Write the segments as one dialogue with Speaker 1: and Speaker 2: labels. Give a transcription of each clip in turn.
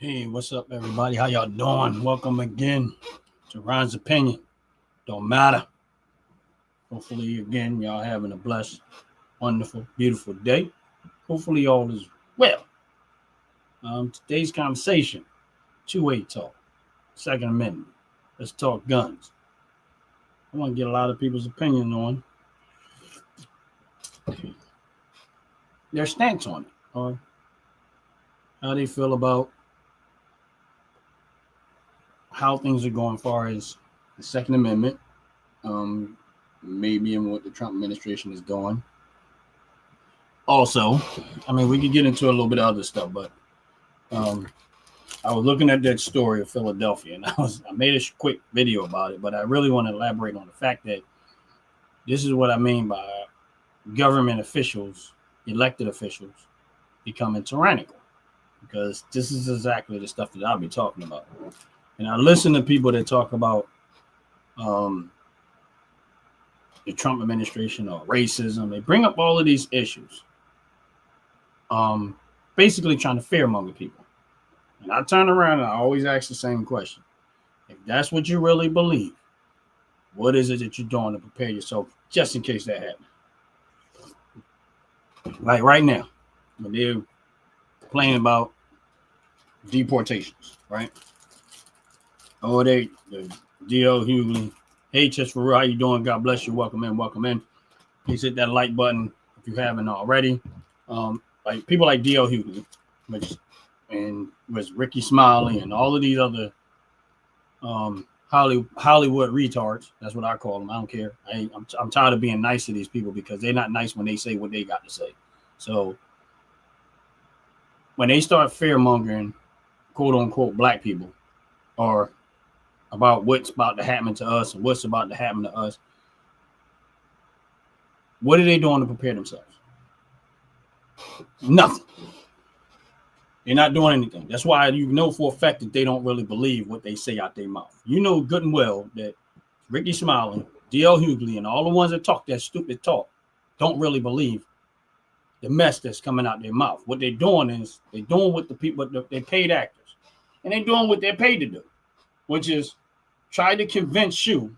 Speaker 1: Hey, what's up, everybody? How y'all doing? Welcome again to Ron's Opinion. Don't matter. Hopefully, again, y'all having a blessed, wonderful, beautiful day. Hopefully, all is well. Today's conversation, two-way talk, Second Amendment. Let's talk guns. I want to get a lot of people's opinion on their stance on it, or how they feel about how things are going as far as the Second Amendment, um, maybe in what the Trump administration is doing. Also, I mean, we could get into a little bit of other stuff, but um, I was looking at that story of Philadelphia, and I made a quick video about it, but I really want to elaborate on the fact that this is what I mean by government officials, elected officials, becoming tyrannical, because this is exactly the stuff that I'll be talking about. And I listen to people that talk about um, the Trump administration or racism. They bring up all of these issues, um, basically trying to fearmonger people. And I turn around and I always ask the same question. If that's what you really believe, what is it that you're doing to prepare yourself just in case that happens? Like right now, when they're complaining about deportations, right? Oh, the D.L. Hughley. Hey, Chess for real, how you doing? God bless you. Welcome in, welcome in. Please hit that like button if you haven't already. Like people like D.L. Hughley, which and was Ricky Smiley and all of these other Hollywood retards. That's what I call them. I don't care. I'm tired of being nice to these people because they're not nice when they say what they got to say. So when they start fear mongering, quote unquote, black people, or about what's about to happen to us and what's about to happen to us, what are they doing to prepare themselves? Nothing. They're not doing anything. That's why you know for a fact that they don't really believe what they say out their mouth. You know good and well that Ricky Smiley, D.L. Hughley, and all the ones that talk that stupid talk don't really believe the mess that's coming out their mouth. What they're doing is they're doing what the people, they're paid actors, and they're doing what they're paid to do, which is try to convince you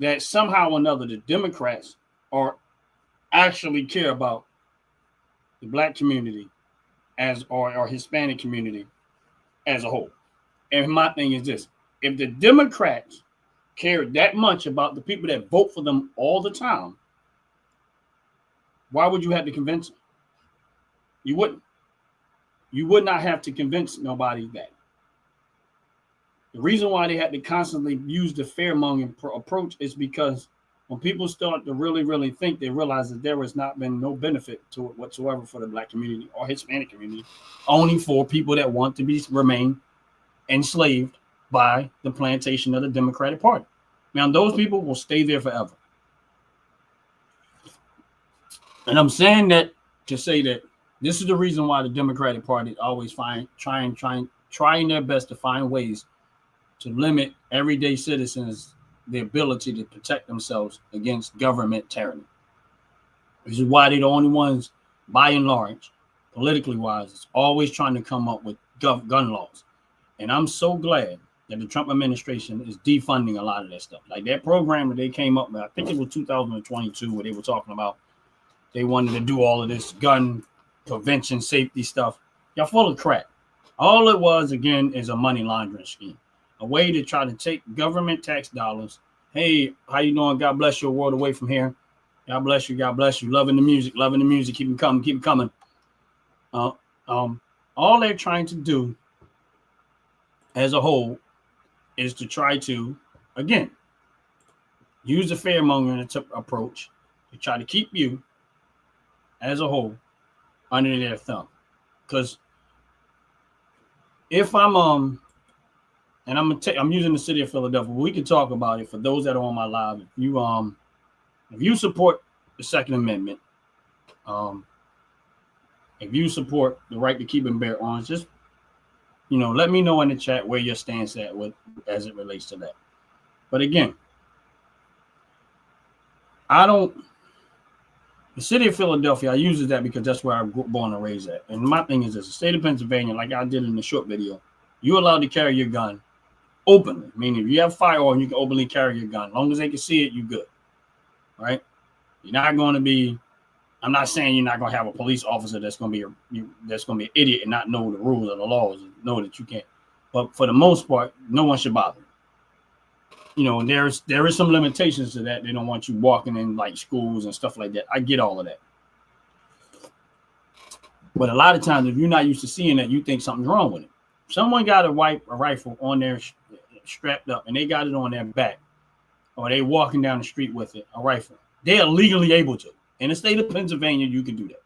Speaker 1: that somehow or another the Democrats are actually care about the black community as or Hispanic community as a whole. And my thing is this: if the Democrats cared that much about the people that vote for them all the time, why would you have to convince them? You wouldn't. You would not have to convince nobody that. The reason why they had to constantly use the fear-mongering approach is because when people start to really think, they realize that there has not been no benefit to it whatsoever for the black community or Hispanic community, only for people that want to remain enslaved by the plantation of the Democratic Party. Now, those people will stay there forever. And I'm saying that to say that this is the reason why the Democratic Party is always trying their best to find ways to limit everyday citizens the ability to protect themselves against government tyranny. This is why they're the only ones, by and large, politically wise, is always trying to come up with gun laws. And I'm so glad that the Trump administration is defunding a lot of that stuff. Like that program that they came up with, I think it was 2022, where they were talking about they wanted to do all of this gun prevention, safety stuff. Y'all full of crap. All it was, again, is a money laundering scheme, a way to try to take government tax dollars. Hey, how you doing? God bless you. A world away from here. God bless you. God bless you. Loving the music. Loving the music. Keep it coming. Keep it coming. All they're trying to do as a whole is to try to, again, use the fear-mongering approach to try to keep you as a whole under their thumb. Because if I'm and I'm using the city of Philadelphia. We can talk about it for those that are on my live. If you support the Second Amendment, if you support the right to keep and bear arms, just let me know in the chat where your stance at with as it relates to that. But again, I don't The city of Philadelphia, I use that because that's where I was born and raised at. And my thing is this: the state of Pennsylvania, like I did in the short video, you're allowed to carry your gun openly. Meaning, if you have a firearm, you can openly carry your gun. As long as they can see it, you good. Right? You're not going to be. I'm not saying you're not going to have a police officer that's going to be an idiot and not know the rules or the laws and know that you can't. But for the most part, no one should bother. There is some limitations to that. They don't want you walking in like schools and stuff like that. I get all of that. But a lot of times, if you're not used to seeing that, you think something's wrong with it. If someone got a rifle on their strapped up and they got it on their back, or they walking down the street with it, a rifle, they are legally able to. In the state of Pennsylvania, you can do that.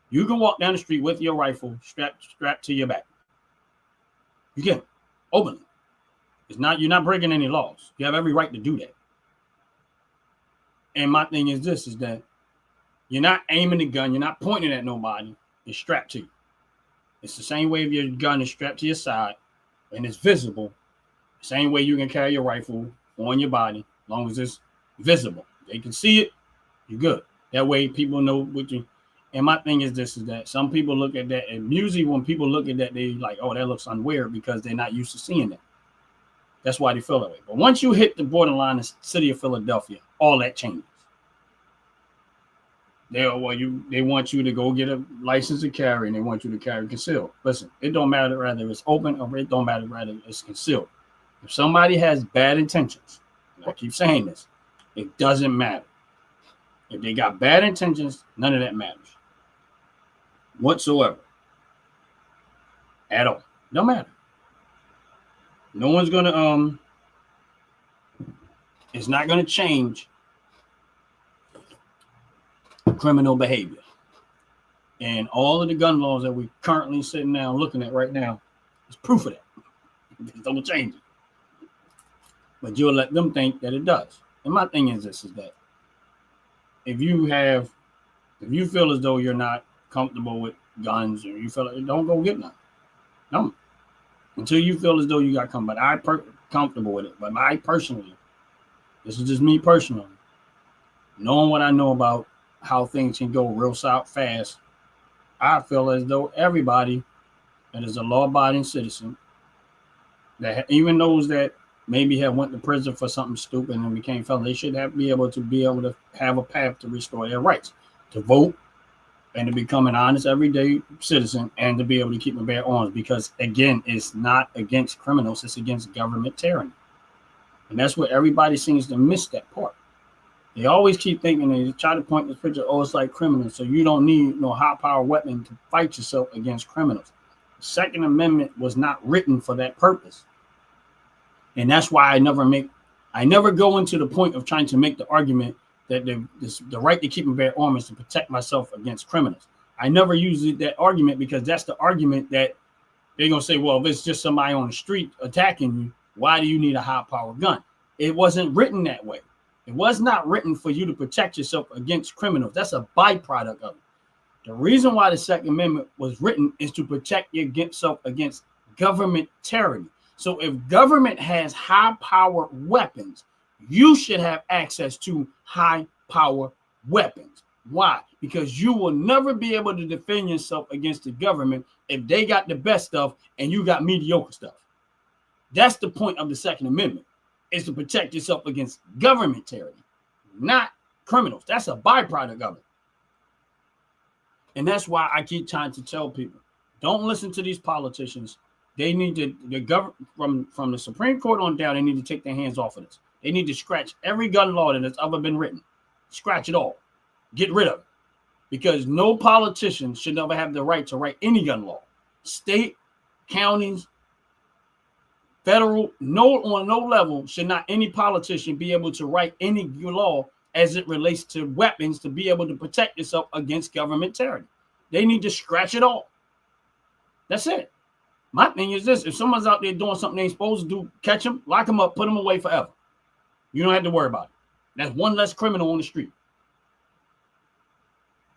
Speaker 1: You can walk down the street with your rifle strapped to your back. You can openly. You're not breaking any laws. You have every right to do that. And my thing is this, is that you're not aiming the gun, you're not pointing at nobody, it's strapped to you. It's the same way if your gun is strapped to your side and it's visible. The same way you can carry your rifle on your body, as long as it's visible. They can see it, you're good. That way people know what you. And my thing is this, is that some people look at that, and usually when people look at that, they like, oh, that looks unweird because they're not used to seeing that. That's why they feel that way. But once you hit the borderline of the city of Philadelphia, all that changes. They want you to go get a license to carry, and they want you to carry concealed. Listen, it don't matter whether it's open or it don't matter whether it's concealed. If somebody has bad intentions, and I keep saying this, it doesn't matter. If they got bad intentions, none of that matters whatsoever. At all. No matter. No one's gonna it's not gonna change criminal behavior. And all of the gun laws that we're currently sitting down looking at right now is proof of that. It don't change it. But you'll let them think that it does. And my thing is this, is that if you feel as though you're not comfortable with guns, or you feel like, don't go get none. No. Until you feel as though you got come. But comfortable with it. But I personally, this is just me personally, knowing what I know about how things can go real fast, I feel as though everybody that is a law-abiding citizen, that even those that maybe have went to prison for something stupid and became felons, they should be able to have a path to restore their rights, to vote, and to become an honest everyday citizen, and to be able to keep and bear arms. Because again, it's not against criminals, it's against government tyranny. And that's where everybody seems to miss that part. They always keep thinking, they try to point this picture, oh, it's like criminals, so you don't need no high-power weapon to fight yourself against criminals. The Second Amendment was not written for that purpose. And that's why I never go into the point of trying to make the argument that the right to keep and bear arms is to protect myself against criminals. I never use that argument, because that's the argument that they're going to say, well, if it's just somebody on the street attacking you, why do you need a high-powered gun? It wasn't written that way. It was not written for you to protect yourself against criminals. That's a byproduct of it. The reason why the Second Amendment was written is to protect yourself against government tyranny. So if government has high-powered weapons, you should have access to high-power weapons. Why? Because you will never be able to defend yourself against the government if they got the best stuff and you got mediocre stuff. That's the point of the Second Amendment, is to protect yourself against government tyranny, not criminals. That's a byproduct of it. And that's why I keep trying to tell people, don't listen to these politicians. They need to, the government, from the Supreme Court on down, they need to take their hands off of this. They need to scratch every gun law that has ever been written. Scratch it all. Get rid of it. Because no politician should ever have the right to write any gun law. State, counties, federal, on no level should not any politician be able to write any law as it relates to weapons to be able to protect yourself against government tyranny. They need to scratch it all. That's it. My thing is this: if someone's out there doing something they ain't supposed to do, catch them, lock them up, put them away forever. You don't have to worry about it. That's one less criminal on the street.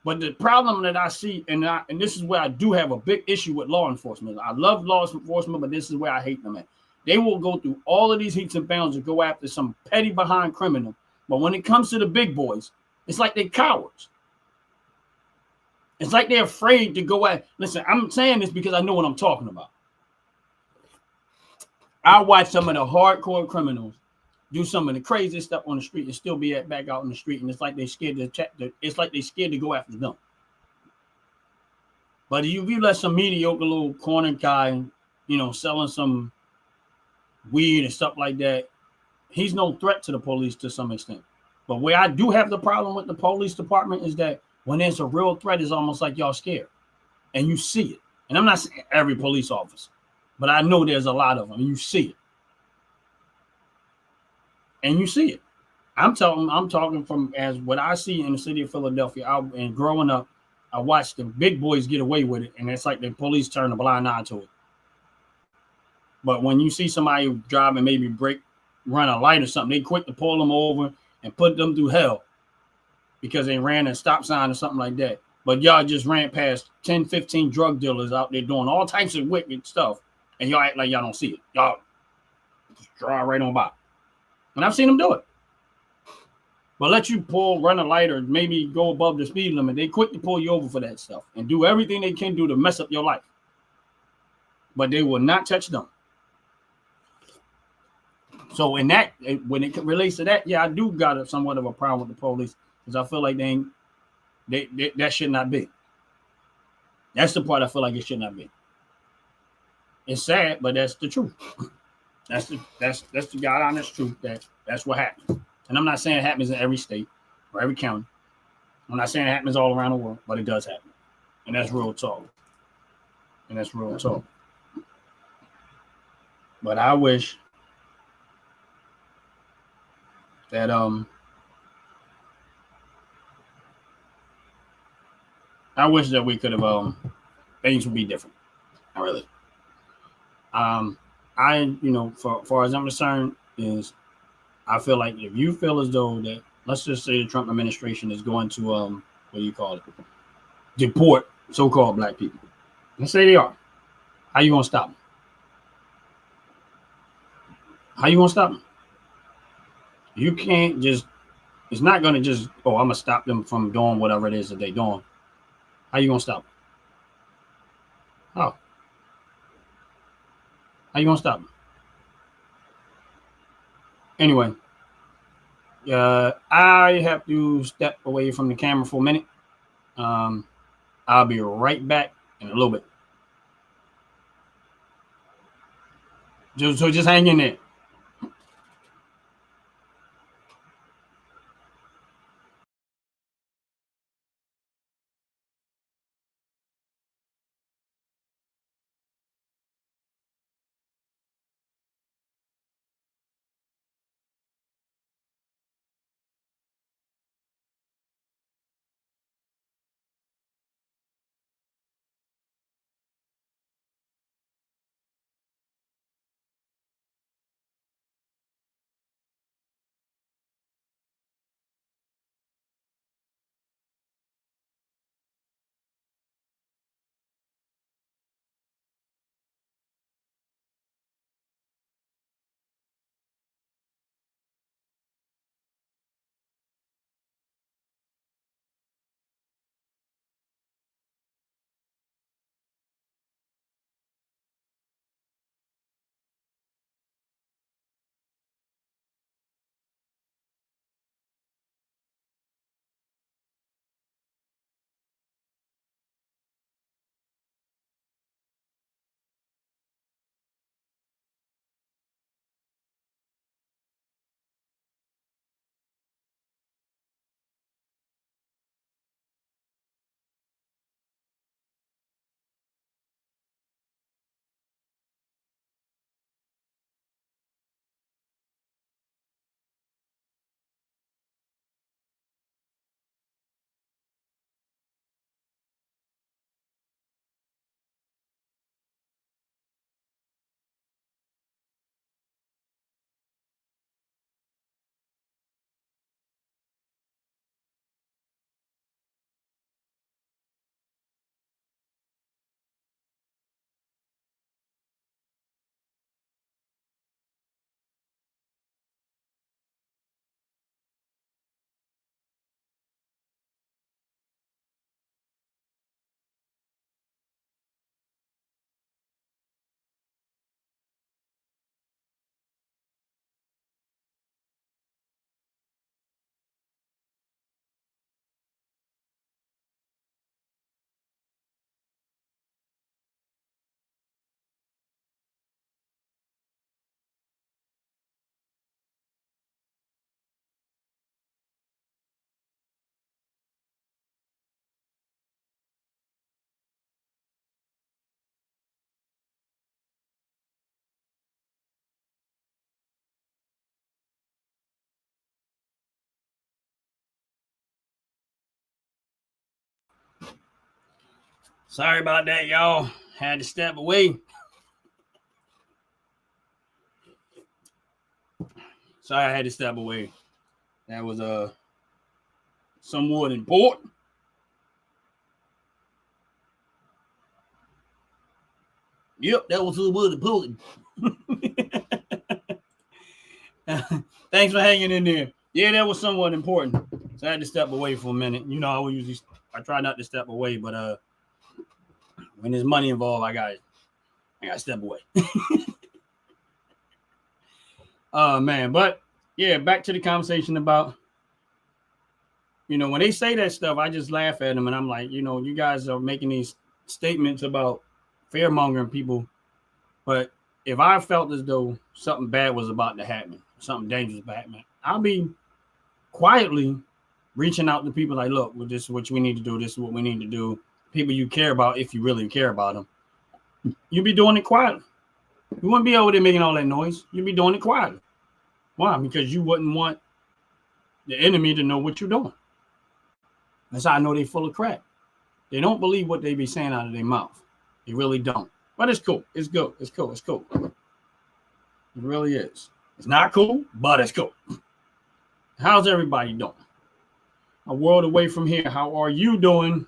Speaker 1: But the problem that I see, and this is where I do have a big issue with law enforcement. I love law enforcement, but this is where I hate them at. They will go through all of these heats and bounds and go after some petty behind criminal. But when it comes to the big boys, it's like they're cowards. It's like they're afraid to go at. Listen, I'm saying this because I know what I'm talking about. I watch some of the hardcore criminals do some of the craziest stuff on the street and still be back out in the street, and it's like they scared to check. It's like they scared to go after them. But if you let some mediocre little corner guy, selling some weed and stuff like that, he's no threat to the police to some extent. But where I do have the problem with the police department is that when there's a real threat, it's almost like y'all scared, and you see it. And I'm not saying every police officer, but I know there's a lot of them, and you see it. And you see it. I'm talking from as what I see in the city of Philadelphia. And growing up, I watched the big boys get away with it, and it's like the police turn a blind eye to it. But when you see somebody driving, maybe run a light or something, they quick to pull them over and put them through hell because they ran a stop sign or something like that. But y'all just ran past 10, 15 drug dealers out there doing all types of wicked stuff, and y'all act like y'all don't see it. Y'all just drive right on by. And I've seen them do it. But let you run a light, or maybe go above the speed limit. They quick to pull you over for that stuff and do everything they can do to mess up your life. But they will not touch them. So when it relates to that, yeah, I do got somewhat of a problem with the police because I feel like that should not be. That's the part I feel like it should not be. It's sad, but that's the truth. That's the God honest truth. That's what happens. And I'm not saying it happens in every state or every county. I'm not saying it happens all around the world, but it does happen. And that's real talk. But I wish that we could have things would be different. I really. For far as I'm concerned, is I feel like if you feel as though that, let's just say the Trump administration is going to what do you call it, deport so-called black people. Let's say they are. How you gonna stop them? How you gonna stop them? You can't just. It's not gonna just. Oh, I'm gonna stop them from doing whatever it is that they're doing. How you gonna stop them? How? How you gonna stop them? Anyway, I have to step away from the camera for a minute. I'll be right back in a little bit. Just hang in there. Sorry about that, y'all. Had to step away. Sorry, I had to step away. That was somewhat important. Yep, that was somewhat important. Thanks for hanging in there. Yeah, that was somewhat important. So I had to step away for a minute. You know, I try not to step away, but when there's money involved, I got to step away. Oh man, but yeah, back to the conversation about, when they say that stuff, I just laugh at them and I'm like, you guys are making these statements about fear mongering people, but if I felt as though something bad was about to happen, something dangerous about to happen, I'll be quietly reaching out to people like, look, well, this is what we need to do. This is what we need to do. People you care about, if you really care about them, you'd be doing it quietly. You wouldn't be over there making all that noise. You'd be doing it quietly. Why? Because you wouldn't want the enemy to know what you're doing. That's how I know they're full of crap. They don't believe what they be saying out of their mouth. They really don't. But it's cool. It's good. It's cool. It's cool. It really is. It's not cool, but it's cool. How's everybody doing? A world away from here. How are you doing?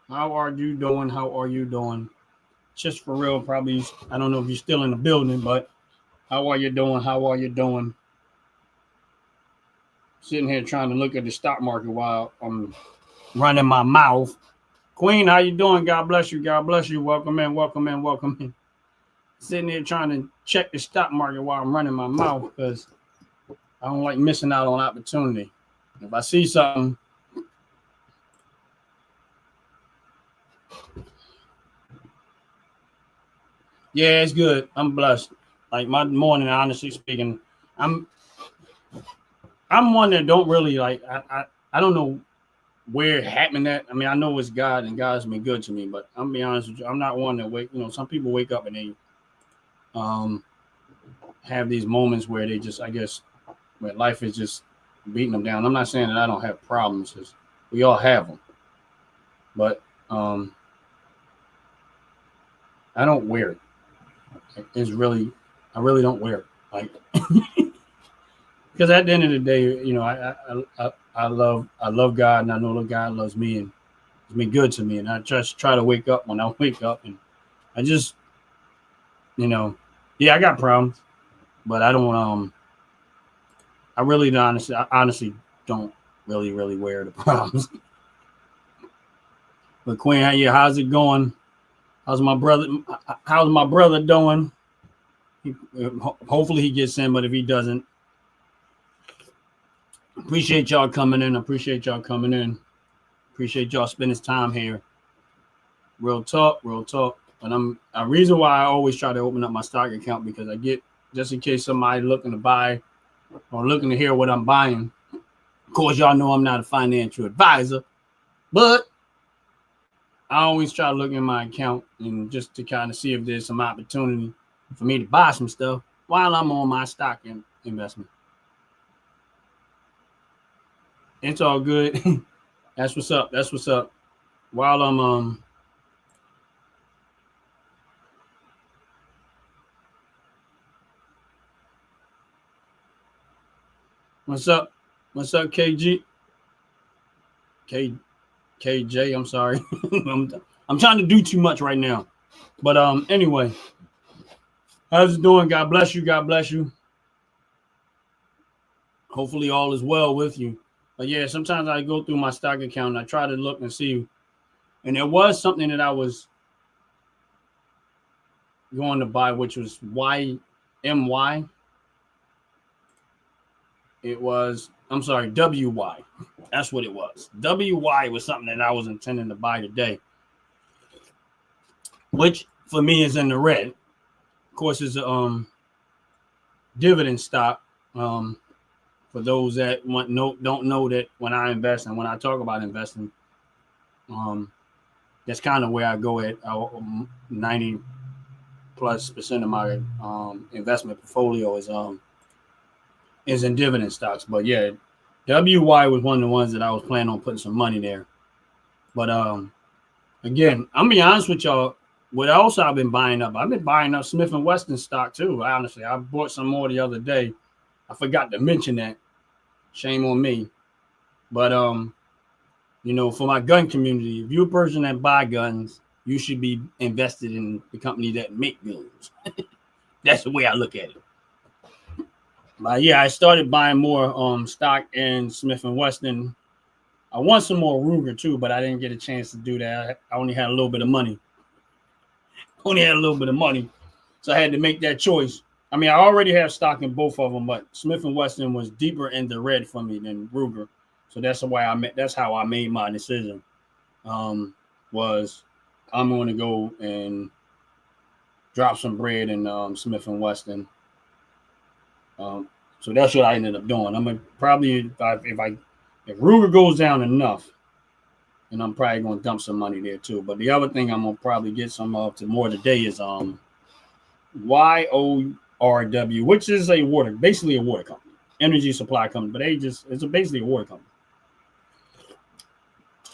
Speaker 1: How are you doing? How are you doing? Just for real, probably. I don't know if you're still in the building, but how are you doing? How are you doing? Sitting here trying to look at the stock market while I'm running my mouth. Queen, how you doing? God bless you. God bless you. Welcome in. Welcome in. Welcome in. Sitting here trying to check the stock market while I'm running my mouth because I don't like missing out on opportunity. If I see something, yeah, it's good. I'm blessed. Like my morning, honestly speaking, I'm one that don't really like. I don't know where it happened at. I mean, I know it's God and God's been good to me, but I'm be honest with you, I'm not one that wake. Some people wake up and they have these moments where they just, I guess, where life is just beating them down. I'm not saying that I don't have problems, because we all have them, but I don't wear it. It's really, I really don't wear it. Like, because at the end of the day, I love God, and I know that God loves me, and it's been good to me, and I just try to wake up when I wake up, and I just, yeah, I got problems, but I don't. I honestly don't really wear the problems. But Queen, how's it going? How's my brother doing? Hopefully he gets in, but if he doesn't, appreciate y'all coming in. Appreciate y'all spending time here. Real talk. And a reason why I always try to open up my stock account, because I get, just in case somebody looking to buy or looking to hear what I'm buying. Of course, y'all know I'm not a financial advisor, but I always try to look in my account and just to kind of see if there's some opportunity for me to buy some stuff while I'm on my stock investment. It's all good. That's what's up. While I'm what's up, KG? KJ, I'm sorry. I'm trying to do too much right now. But anyway, how's it doing? God bless you. Hopefully all is well with you. But yeah, sometimes I go through my stock account and I try to look and see. And there was something that I was going to buy, which was YMY. It was, I'm sorry, WY. That's what it was. WY was something that I was intending to buy today, which for me is in the red. Of course, it's a dividend stock. For those that don't know that when I invest and when I talk about investing, that's kind of where I go at 90+% of my investment portfolio is in dividend stocks. But yeah, WY was one of the ones that I was planning on putting some money there. But again, I'm gonna be honest with y'all. What else I've been buying up? I've been buying up Smith and Wesson stock too. Honestly, I bought some more the other day. I forgot to mention that. Shame on me. But for my gun community, if you're a person that buy guns, you should be invested in the company that make guns. That's the way I look at it. But yeah, I started buying more stock in Smith and Wesson. I want some more Ruger too, but I didn't get a chance to do that. I only had a little bit of money. So I had to make that choice. I mean, I already have stock in both of them, but Smith and Wesson was deeper in the red for me than Ruger. So that's how I made my decision. Was I'm going to go and drop some bread in Smith and Wesson. So that's what I ended up doing. I'm gonna probably if Ruger goes down enough, and I'm probably gonna dump some money there too. But the other thing I'm gonna probably get some of to more today is YORW, which is basically a water company, energy supply company, but it's basically a water company.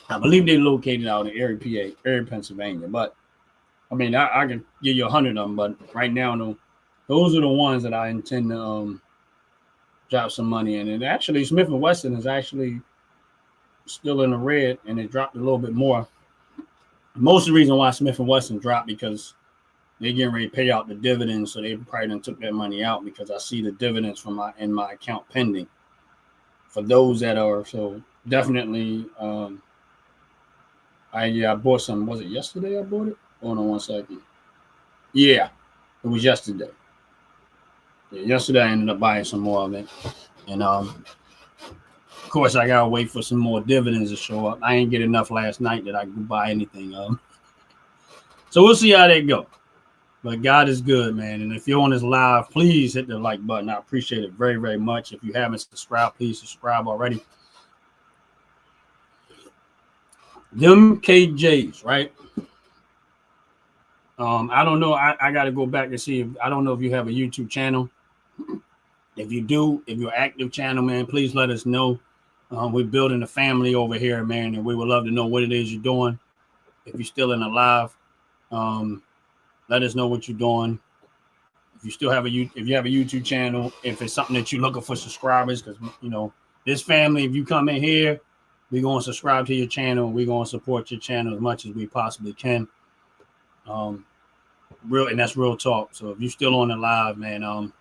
Speaker 1: I believe they're located out in Erie, Pennsylvania. But I mean, I can give you 100 of them, but right now, no, those are the ones that I intend to drop some money in. And actually, Smith and Wesson is actually still in the red, and it dropped a little bit more. Most of the reason why Smith and Wesson dropped because they're getting ready to pay out the dividends, so they probably done took that money out because I see the dividends in my account pending. For those that are so definitely, I bought some. Was it yesterday? I bought it. Hold on one second. Yeah, it was yesterday. Yeah, yesterday I ended up buying some more of it, and of course I gotta wait for some more dividends to show up. I ain't get enough last night that I could buy anything of. So we'll see how that go. But God is good, man. And if you're on this live, please hit the like button. I appreciate it very, very much. If you haven't subscribed, please subscribe already. Them KJs, right? I don't know. I got to go back and see. I don't know if you have a YouTube channel. If you do, if you're an active channel, man, please let us know. We're building a family over here, man, and we would love to know what it is you're doing. If you're still in the live, let us know what you're doing. If you still have if you have a YouTube channel, if it's something that you're looking for subscribers, because this family, if you come in here, we're going to subscribe to your channel. We're going to support your channel as much as we possibly can. And that's real talk. So if you're still on the live, man,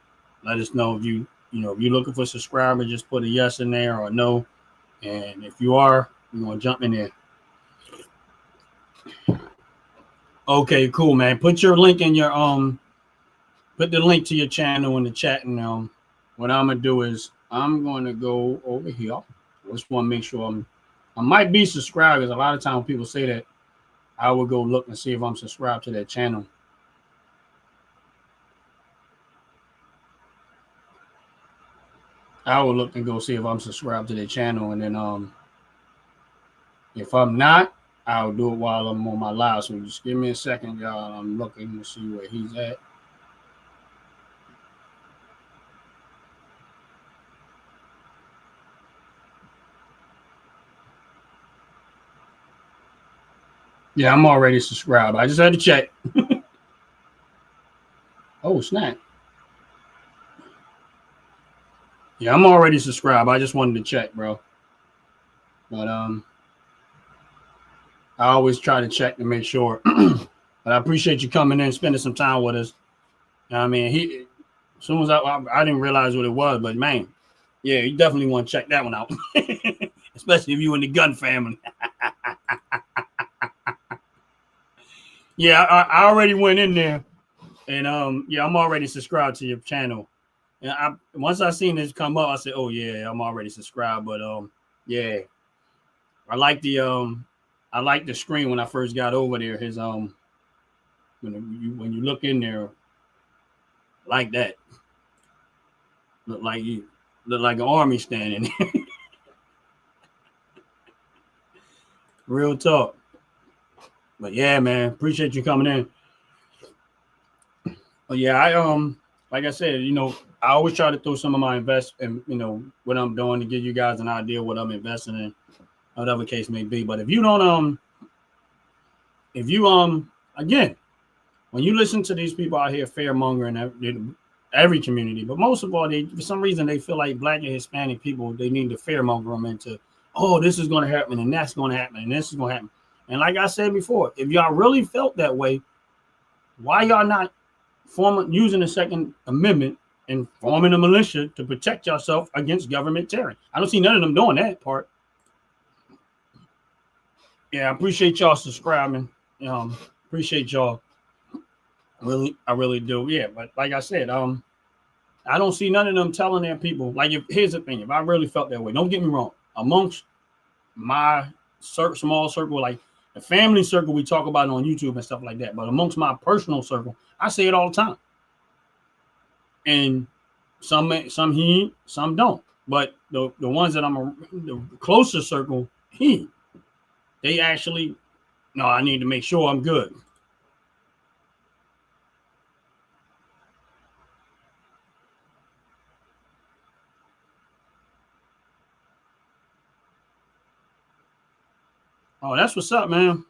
Speaker 1: let us know if if you're looking for subscribers, just put a yes in there or no. And if you are, we're going to jump in there. Okay, cool, man. Put your link in your put the link to your channel in the chat, and what I'm gonna do is I'm gonna go over here. I just want to make sure I might be subscribed, because a lot of times people say that, I will go look and see if I'm subscribed to that channel. I will look and go see if I'm subscribed to their channel, and then if I'm not, I'll do it while I'm on my live. So just give me a second, y'all. I'm looking to see where he's at. Yeah, I'm already subscribed. I just had to check. Oh, snap. Yeah, I'm already subscribed. I just wanted to check, bro. But I always try to check to make sure. But I appreciate you coming in and spending some time with us. I mean, as soon as I didn't realize what it was, but man, yeah, you definitely want to check that one out. Especially if you in the gun family. Yeah, I already went in there, and yeah, I'm already subscribed to your channel. And once I seen this come up, I said, "Oh yeah, I'm already subscribed." But yeah, I like the screen when I first got over there. His when you look in there like that, look like an army standing there. Real talk. But yeah, man, appreciate you coming in. But yeah, like I said, I always try to throw some of my and what I'm doing to give you guys an idea what I'm investing in, whatever case may be. But if you don't if you again, when you listen to these people out here fair mongering every community, but most of all, they for some reason they feel like Black and Hispanic people, they need to fair monger them into, oh, this is going to happen and that's going to happen and this is going to happen. And like I said before, if y'all really felt that way, why y'all not using the Second Amendment and forming a militia to protect yourself against government tyranny? I don't see none of them doing that part. Yeah, I appreciate y'all subscribing. Appreciate y'all. I really do. Yeah, but like I said, I don't see none of them telling their people. Like, here's the thing: if I really felt that way, don't get me wrong. Amongst my small circle, like the family circle we talk about on YouTube and stuff like that, but amongst my personal circle, I say it all the time. And some he, some don't. But the ones that the closer circle, they actually, no, I need to make sure I'm good. Oh, that's what's up, man.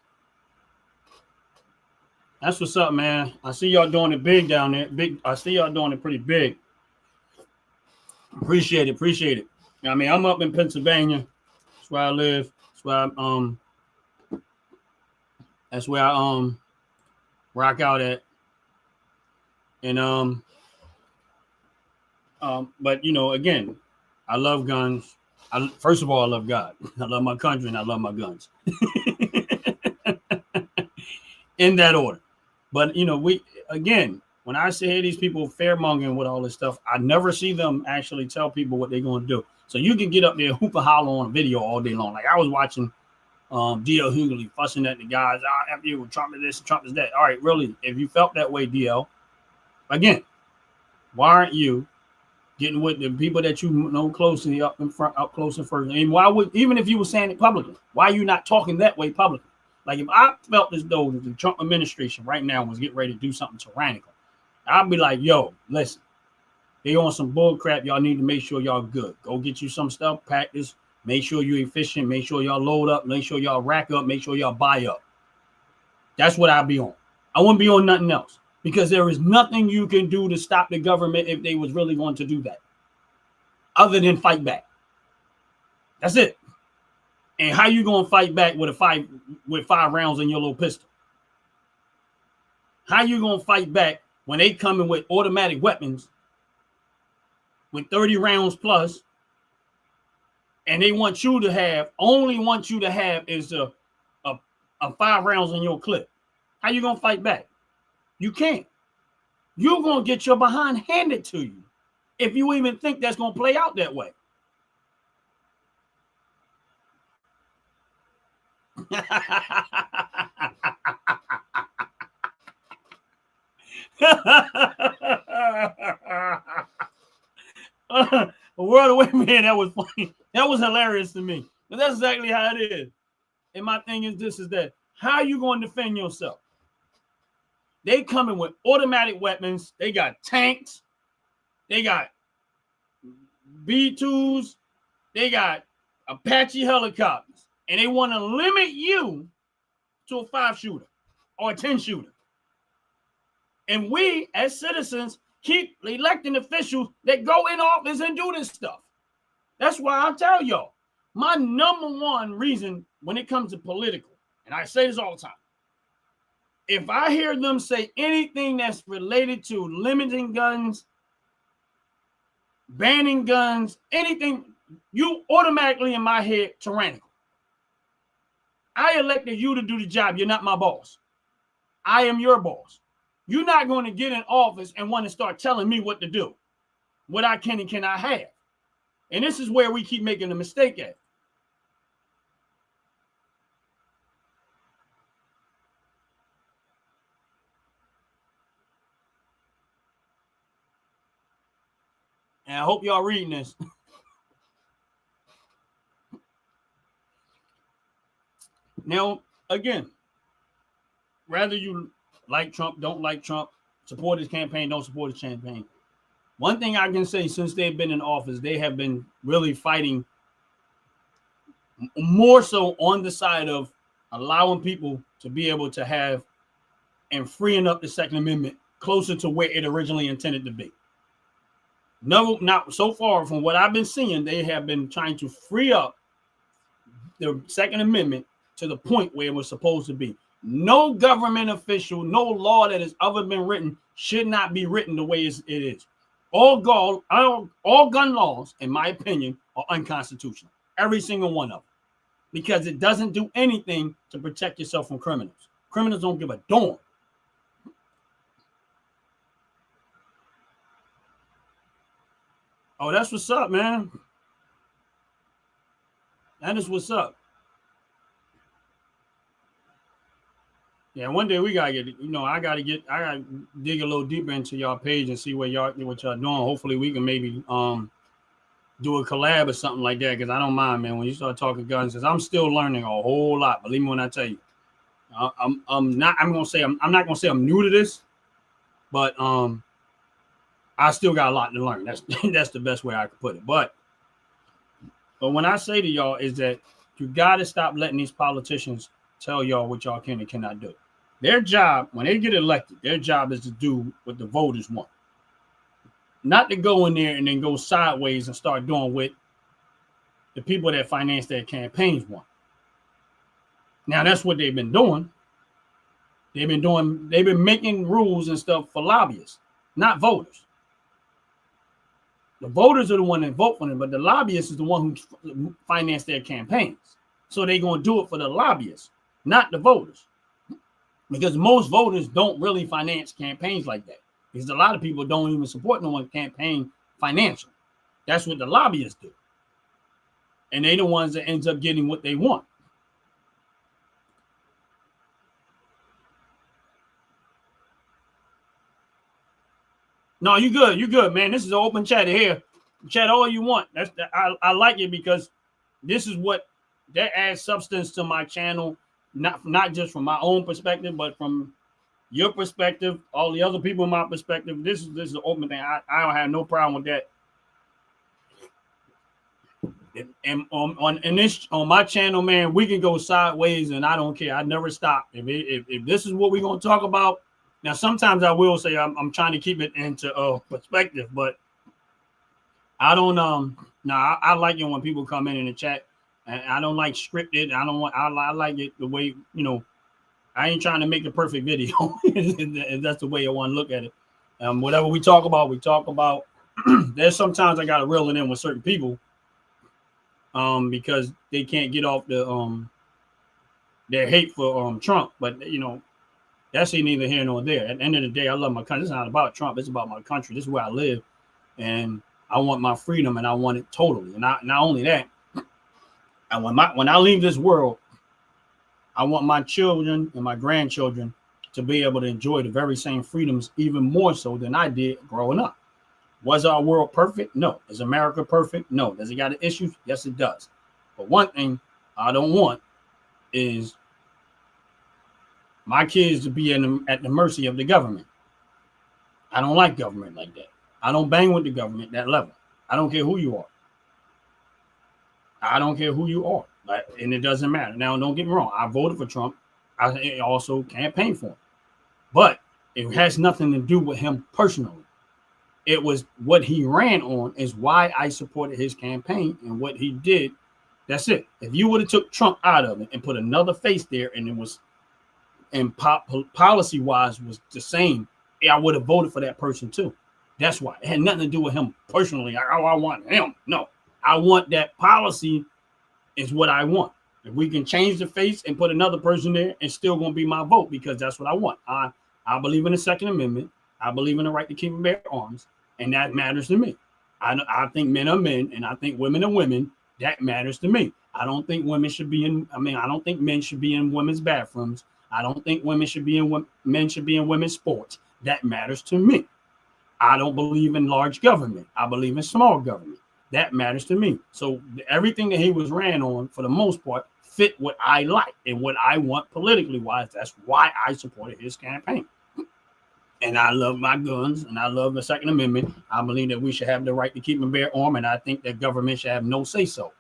Speaker 1: That's what's up, man. I see y'all doing it big down there. Big. I see y'all doing it pretty big. Appreciate it. Appreciate it. I mean, I'm up in Pennsylvania. That's where I live. That's where I rock out at. And but you know, again, I love guns. First of all, I love God. I love my country and I love my guns. In that order. But you know, when I hear these people fairmongering with all this stuff, I never see them actually tell people what they're going to do. So you can get up there hoop and holler on a video all day long. Like I was watching DL Hughley fussing at the guys, after you Trump is this, Trump is that. All right, really, if you felt that way, DL, again, why aren't you getting with the people that you know closely up close and first? And why would, even if you were saying it publicly, why are you not talking that way publicly? Like if I felt as though the Trump administration right now was getting ready to do something tyrannical, I'd be like, yo, listen, they on some bull crap. Y'all need to make sure y'all good. Go get you some stuff, practice, make sure you're efficient, make sure y'all load up, make sure y'all rack up, make sure y'all buy up. That's what I'd be on. I wouldn't be on nothing else because there is nothing you can do to stop the government if they was really going to do that other than fight back. That's it. And how you gonna fight back with five rounds in your little pistol? How you gonna fight back when they coming with automatic weapons with 30 rounds plus, and they want you to have is a 5 rounds in your clip? How you gonna fight back? You can't. You're gonna get your behind handed to you if you even think that's gonna play out that way. A world away, man. That was funny. That was hilarious to me. But that's exactly how it is. And my thing is this: is that how you going to defend yourself? They coming with automatic weapons. They got tanks. They got B-2s. They got Apache helicopters. And they want to limit you to a 5-shooter or a 10-shooter. And we, as citizens, keep electing officials that go in office and do this stuff. That's why I tell y'all, my number one reason when it comes to political, and I say this all the time, if I hear them say anything that's related to limiting guns, banning guns, anything, you automatically in my head tyrannical. I elected you to do the job. You're not my boss. I am your boss. You're not going to get in office and want to start telling me what to do, what I can and cannot have. And this is where we keep making a mistake at. And I hope y'all reading this. Now, again, whether you like Trump, don't like Trump, support his campaign, don't support his campaign, one thing I can say, since they've been in office, they have been really fighting more so on the side of allowing people to be able to have and freeing up the Second Amendment closer to where it originally intended to be. No, not so far from what I've been seeing, they have been trying to free up the Second Amendment to the point where it was supposed to be. No government official, no law that has ever been written should not be written the way it is. All gun laws, in my opinion, are unconstitutional. Every single one of them. Because it doesn't do anything to protect yourself from criminals. Criminals don't give a darn. Oh, that's what's up, man. That is what's up. Yeah, one day we gotta get, I gotta dig a little deeper into y'all page and see what y'all doing. Hopefully we can maybe do a collab or something like that, because I don't mind, man, when you start talking guns, because I'm still learning a whole lot. Believe me when I tell you. I'm not gonna say I'm new to this, but I still got a lot to learn. That's the best way I could put it. But when I say to y'all is that you gotta stop letting these politicians tell y'all what y'all can and cannot do. Their job, when they get elected, their job is to do what the voters want. Not to go in there and then go sideways and start doing what the people that finance their campaigns want. Now, that's what they've been doing. They've been making rules and stuff for lobbyists, not voters. The voters are the one that vote for them, but the lobbyists is the one who finance their campaigns. So they're going to do it for the lobbyists, not the voters. Because most voters don't really finance campaigns like that. Because a lot of people don't even support no one campaign financially. That's what the lobbyists do. And they're the ones that ends up getting what they want. No, you good, man. This is an open chat here. Chat all you want. I like it because this is what that adds substance to my channel, not just from my own perspective, but from your perspective, all the other people in my perspective. This is an open thing. I don't have no problem with that. And on my channel, man, we can go sideways, and I don't care. I never stop. If this is what we're gonna talk about. Now, sometimes I will say I'm trying to keep it into perspective, but I don't I like it when people come in the chat, and I don't like scripted. I like it the way, I ain't trying to make the perfect video. If that's the way I want to look at it. Whatever we talk about. There's sometimes I gotta reel it in with certain people, because they can't get off their hate for Trump, but that's neither here nor there. At the end of the day, I love my country. It's not about Trump. It's about my country. This is where I live, and I want my freedom, and I want it totally. And not only that, and when I leave this world, I want my children and my grandchildren to be able to enjoy the very same freedoms, even more so than I did growing up. Was our world perfect? No. Is America perfect? No. Does it got issues? Yes, it does. But one thing I don't want is my kids to be at the mercy of the government. I don't like government like that. I don't bang with the government that level. I don't care who you are. And it doesn't matter. Now, don't get me wrong. I voted for Trump. I also campaigned for him. But it has nothing to do with him personally. It was what he ran on is why I supported his campaign and what he did. That's it. If you would have took Trump out of it and put another face there, and it was, and policy wise was the same, I would have voted for that person too. That's why it had nothing to do with him personally. I want him. No, I want that policy is what I want. If we can change the face and put another person there, it's still going to be my vote, because that's what I want. I believe in the Second Amendment. I believe in the right to keep and bear arms, and that matters to me. I think men are men, and I think women are women. That matters to me. I don't think women should be I don't think men should be in women's bathrooms. I don't think men should be in women's sports. That matters to me. I don't believe in large government. I believe in small government. That matters to me. So everything that he was ran on, for the most part, fit what I like and what I want politically wise. That's why I supported his campaign. And I love my guns, and I love the Second Amendment. I believe that we should have the right to keep and bear arms, and I think that government should have no say so.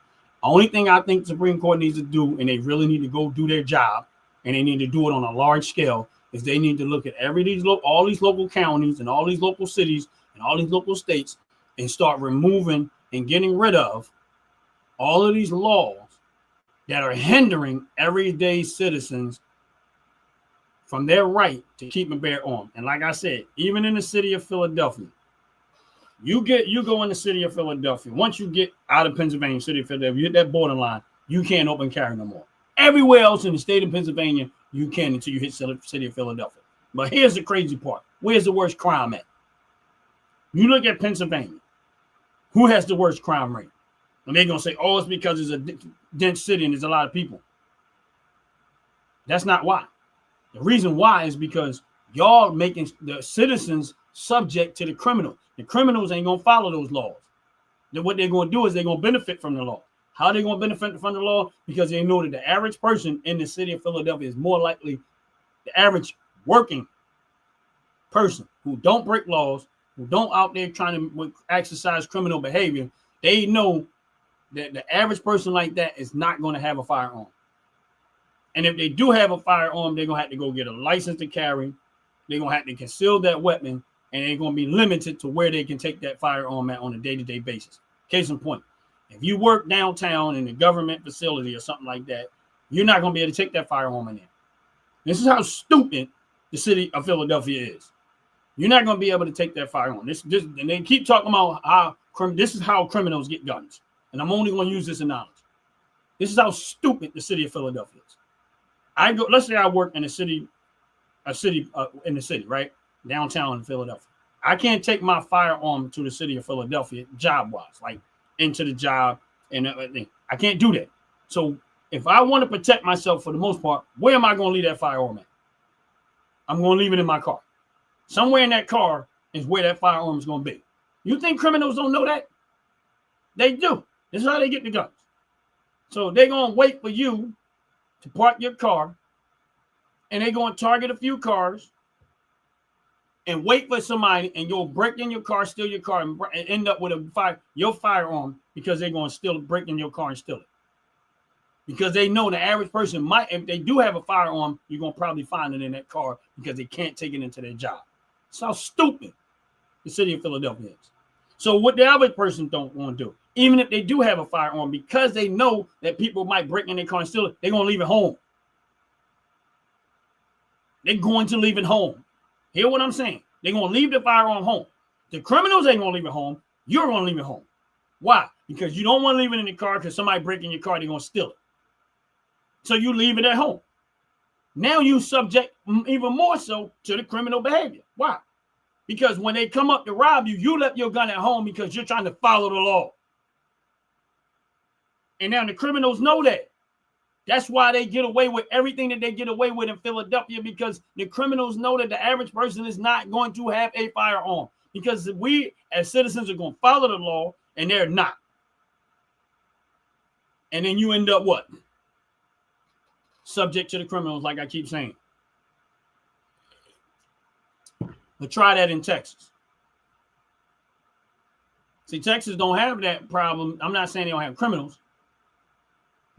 Speaker 1: Only thing I think the Supreme Court needs to do, and they really need to go do their job, and they need to do it on a large scale, is they need to look at all these local counties and all these local cities and all these local states and start removing and getting rid of all of these laws that are hindering everyday citizens from their right to keep and bear arms. And like I said, even in the city of Philadelphia, you go in the city of Philadelphia. Once you get out of Pennsylvania, city of Philadelphia, you hit that borderline, you can't open carry no more. Everywhere else in the state of Pennsylvania, you can until you hit the city of Philadelphia. But here's the crazy part. Where's the worst crime at? You look at Pennsylvania. Who has the worst crime rate? And they're going to say, oh, it's because it's a dense city and there's a lot of people. That's not why. The reason why is because y'all making the citizens subject to the criminals. The criminals ain't going to follow those laws. Then what they're going to do is they're going to benefit from the law. How are they going to benefit from the law? Because they know that the average person in the city of Philadelphia is more likely, the average working person who don't break laws, who don't out there trying to exercise criminal behavior, they know that the average person like that is not going to have a firearm. And if they do have a firearm, they're going to have to go get a license to carry. They're going to have to conceal that weapon, and they're going to be limited to where they can take that firearm at on a day-to-day basis. Case in point, if you work downtown in a government facility or something like that, you're not going to be able to take that firearm in there. This is how stupid the city of Philadelphia is. You're not going to be able to take that firearm. And they keep talking about how this is how criminals get guns. And I'm only going to use this analogy. This is how stupid the city of Philadelphia is. Let's say I work in a city, right? Downtown in Philadelphia. I can't take my firearm to the city of Philadelphia job-wise, like into the job and everything. I can't do that. So if I want to protect myself for the most part, where am I going to leave that firearm at? I'm going to leave it in my car. Somewhere in that car is where that firearm is going to be. You think criminals don't know that? They do. This is how they get the guns. So they're going to wait for you to park your car, and they're going to target a few cars and wait for somebody, and you'll break in your car, steal your car, and end up with your firearm because they're going to break in your car and steal it. Because they know the average person might, if they do have a firearm, you're going to probably find it in that car because they can't take it into their job. That's how stupid the city of Philadelphia is. So what the average person don't want to do, even if they do have a firearm, because they know that people might break in their car and steal it, they're going to leave it home. They're going to leave it home. Hear what I'm saying? They're going to leave the firearm home. The criminals ain't going to leave it home. You're going to leave it home. Why? Because you don't want to leave it in the car because somebody break in your car, they're going to steal it. So you leave it at home. Now you subject even more so to the criminal behavior. Why? Because when they come up to rob you, you left your gun at home because you're trying to follow the law. And now the criminals know that. That's why they get away with everything that they get away with in Philadelphia, because the criminals know that the average person is not going to have a firearm, because we as citizens are going to follow the law and they're not. And then you end up what? Subject to the criminals, like I keep saying. But try that in Texas. See, Texas don't have that problem. I'm not saying they don't have criminals,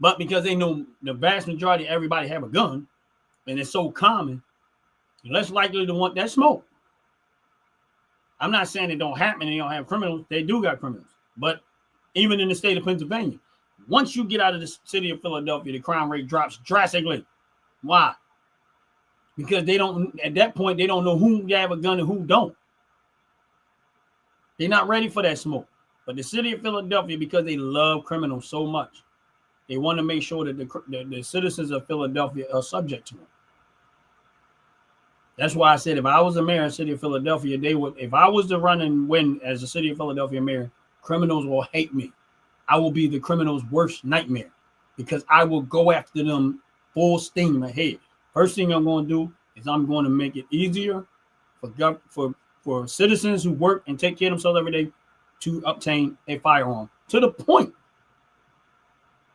Speaker 1: but because they know the vast majority of everybody have a gun, and it's so common, you're less likely to want that smoke. I'm not saying it don't happen and they don't have criminals. They do got criminals. But even in the state of Pennsylvania, once you get out of the city of Philadelphia, the crime rate drops drastically. Why? Because they don't, at that point, they don't know who have a gun and who don't. They're not ready for that smoke. But the city of Philadelphia, because they love criminals so much, they want to make sure that the citizens of Philadelphia are subject to them. That's why I said if I was a mayor in the city of Philadelphia, they would. If I was to run and win as a city of Philadelphia mayor, criminals will hate me. I will be the criminals' worst nightmare because I will go after them full steam ahead. First thing I'm going to do is I'm going to make it easier for citizens who work and take care of themselves every day to obtain a firearm, to the point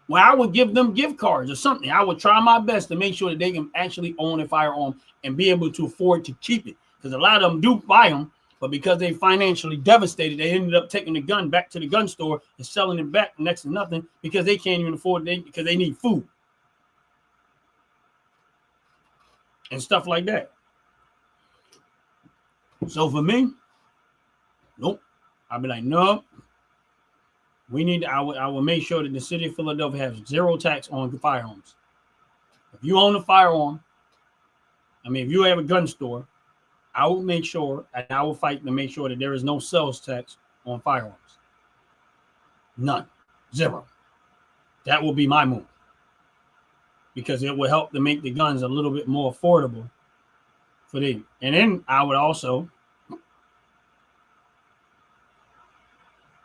Speaker 1: where I would give them gift cards or something. I would try my best to make sure that they can actually own a firearm and be able to afford to keep it. Because a lot of them do buy them, but because they financially devastated, they ended up taking the gun back to the gun store and selling it back next to nothing because they can't even afford it because they need food. and stuff like that. So for me, nope. I'll be like, no. We need. I will make sure that the city of Philadelphia has zero tax on firearms. If you own a firearm, if you have a gun store, I will make sure and I will fight to make sure that there is no sales tax on firearms. None. Zero. That will be my move. Because it will help to make the guns a little bit more affordable for them. And then I would also,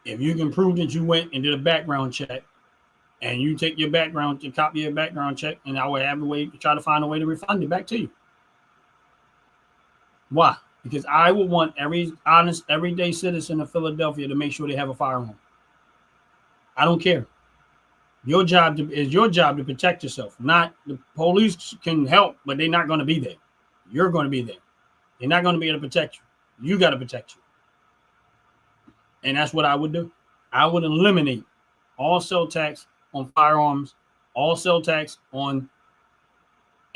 Speaker 1: if you can prove that you went and did a background check, and you take your background, you copy your background check, and I would have a way to try to find a way to refund it back to you. Why? Because I would want every honest, everyday citizen of Philadelphia to make sure they have a firearm. I don't care. Your job is your job to protect yourself. Not the police can help, but they're not going to be there. You're going to be there. They're not going to be able to protect you. You got to protect you. And that's what I would do. I would eliminate all sale tax on firearms, all sale tax on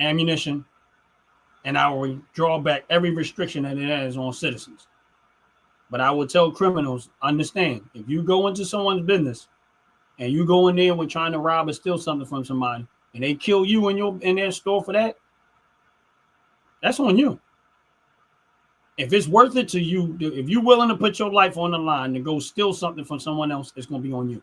Speaker 1: ammunition, and I will draw back every restriction that it has on citizens. But I will tell criminals, understand, if you go into someone's business and you go in there with trying to rob or steal something from somebody, and they kill you in their store for that, that's on you. If it's worth it to you, if you're willing to put your life on the line to go steal something from someone else, it's going to be on you.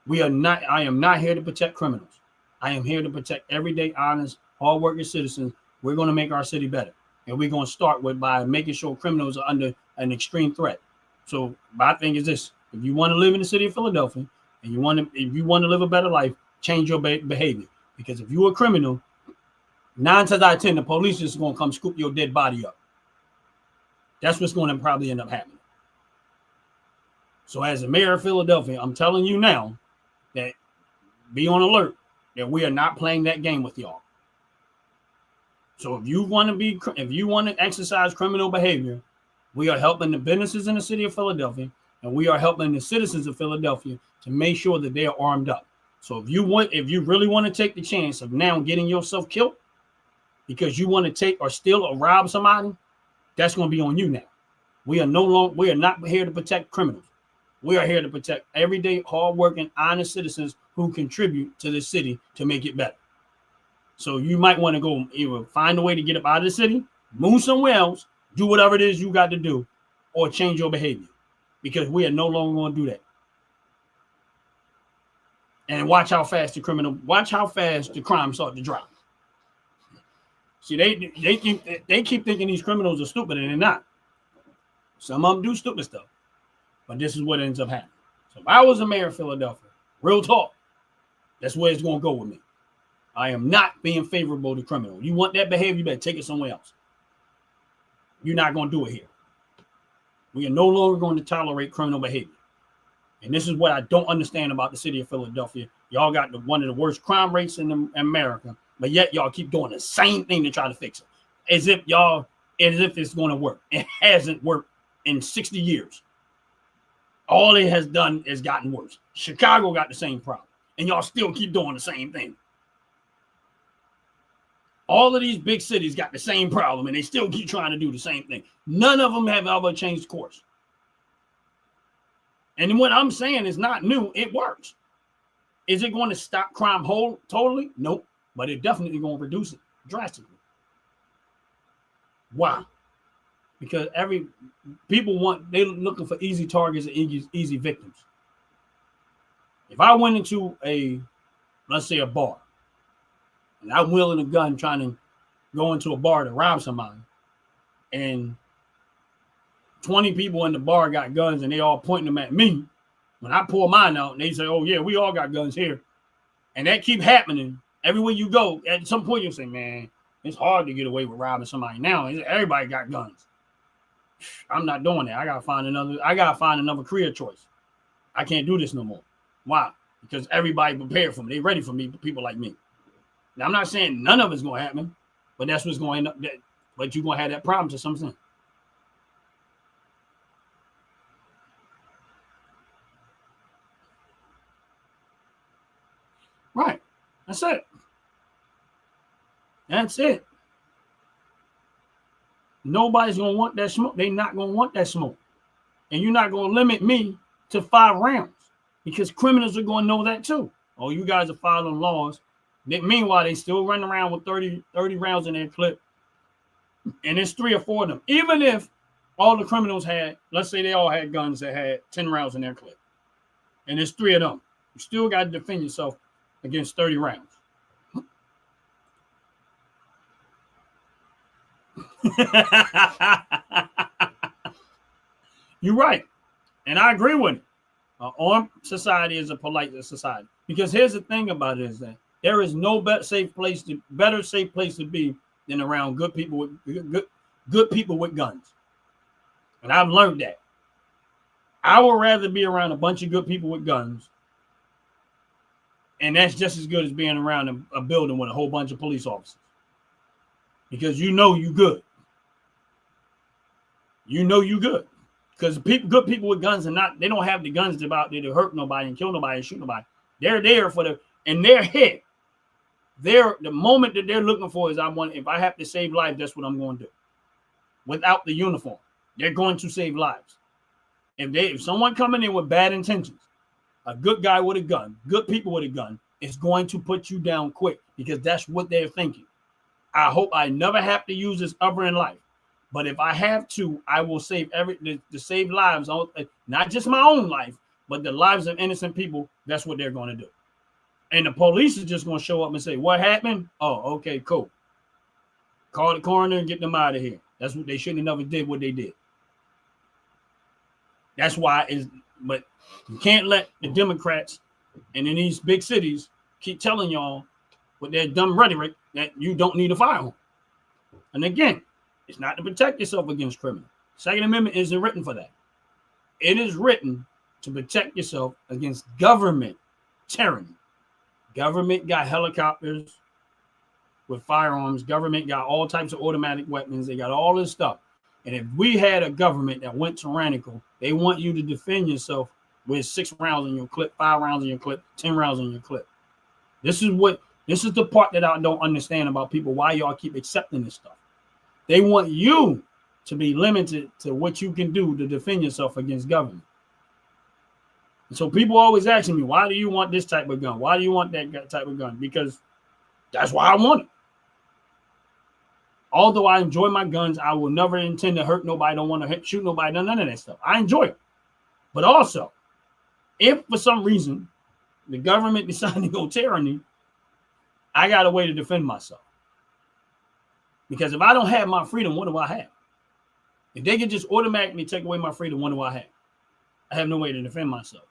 Speaker 1: I am not here to protect criminals. I am here to protect everyday, honest, hardworking citizens. We're going to make our city better. And we're going to start by making sure criminals are under an extreme threat. So my thing is this: if you want to live in the city of Philadelphia and if you want to live a better life, change your behavior. Because if you're a criminal, 9 times out of 10, the police is going to come scoop your dead body up. That's what's going to probably end up happening. So as a mayor of Philadelphia, I'm telling you now that be on alert that we are not playing that game with y'all. So if you want to exercise criminal behavior, we are helping the businesses in the city of Philadelphia, and we are helping the citizens of Philadelphia to make sure that they are armed up. So if you really want to take the chance of now getting yourself killed because you want to take or steal or rob somebody, that's going to be on you now. We are not here to protect criminals. We are here to protect everyday, hardworking, honest citizens who contribute to the city to make it better. So you might want to go either find a way to get up out of the city, move somewhere else, do whatever it is you got to do, or change your behavior, because we are no longer going to do that. And watch how fast the crime start to drop. See, they keep thinking these criminals are stupid, and they're not. Some of them do stupid stuff, but this is what ends up happening. So if I was a mayor of Philadelphia, real talk, that's where it's going to go with me. I am not being favorable to criminals. You want that behavior, you better take it somewhere else. You're not going to do it here. We are no longer going to tolerate criminal behavior. And this is what I don't understand about the city of Philadelphia. Y'all got one of the worst crime rates in America, but yet y'all keep doing the same thing to try to fix it. As if it's going to work. It hasn't worked in 60 years. All it has done is gotten worse. Chicago got the same problem, and y'all still keep doing the same thing. All of these big cities got the same problem, and they still keep trying to do the same thing. None of them have ever changed course. And what I'm saying is not new. It works. Is it going to stop crime totally? Nope. But it definitely going to reduce it drastically. Why? Because they're looking for easy targets and easy victims. If I went into let's say a bar, and I'm wielding a gun trying to go into a bar to rob somebody, and 20 people in the bar got guns and they all pointing them at me, when I pull mine out and they say, oh yeah, we all got guns here, and that keep happening everywhere you go, at some point you'll say, man, it's hard to get away with robbing somebody now. Everybody got guns. I'm not doing that. I gotta find another career choice. I can't do this no more. Why? Because everybody prepared for me. They ready for me, people like me. Now I'm not saying none of it's gonna happen, but that's what's going to end up. But you're gonna have that problem to some extent. Right. That's it. That's it. Nobody's gonna want that smoke. They're not gonna want that smoke. And you're not gonna limit me to 5 rounds because criminals are gonna know that too. Oh, you guys are following laws. Meanwhile, they still run around with 30 rounds in their clip. And it's 3 or 4 of them. Even if all the criminals had, let's say they all had guns that had 10 rounds in their clip. And there's 3 of them. You still got to defend yourself against 30 rounds. You're right. And I agree with it. Armed society is a polite society. Because here's the thing about it is that there is no better safe place to be than around good people with guns. And I've learned that. I would rather be around a bunch of good people with guns. And that's just as good as being around a building with a whole bunch of police officers. Because you know you good. You know you good. Because good people with guns they don't have the guns to out there to hurt nobody and kill nobody and shoot nobody. They're there in their head. The moment that they're looking for is if I have to save lives, that's what I'm going to do. Without the uniform, they're going to save lives. If someone coming in with bad intentions, a good guy with a gun, good people with a gun, is going to put you down quick because that's what they're thinking. I hope I never have to use this ever in life. But if I have to, I will save to save lives, not just my own life, but the lives of innocent people. That's what they're going to do. And the police is just going to show up and say, what happened? Oh, okay, cool. Call the coroner and get them out of here. That's what they shouldn't have never did what they did. That's why but you can't let the Democrats and in these big cities keep telling y'all with their dumb rhetoric that you don't need a firearm. And again, it's not to protect yourself against criminals. Second Amendment isn't written for that. It is written to protect yourself against government tyranny. Government got helicopters with firearms. Government got all types of automatic weapons. They got all this stuff. And if we had a government that went tyrannical, they want you to defend yourself with 6 rounds in your clip, 5 rounds in your clip, 10 rounds in your clip. This is the part that I don't understand about people, why y'all keep accepting this stuff. They want you to be limited to what you can do to defend yourself against government. And so people always asking me, why do you want this type of gun? Why do you want that type of gun? Because that's why I want it. Although I enjoy my guns, I will never intend to hurt nobody. I don't want to shoot nobody. None of that stuff. I enjoy it. But also, if for some reason the government decides to go tyranny, I got a way to defend myself. Because if I don't have my freedom, what do I have? If they can just automatically take away my freedom, what do I have? I have no way to defend myself.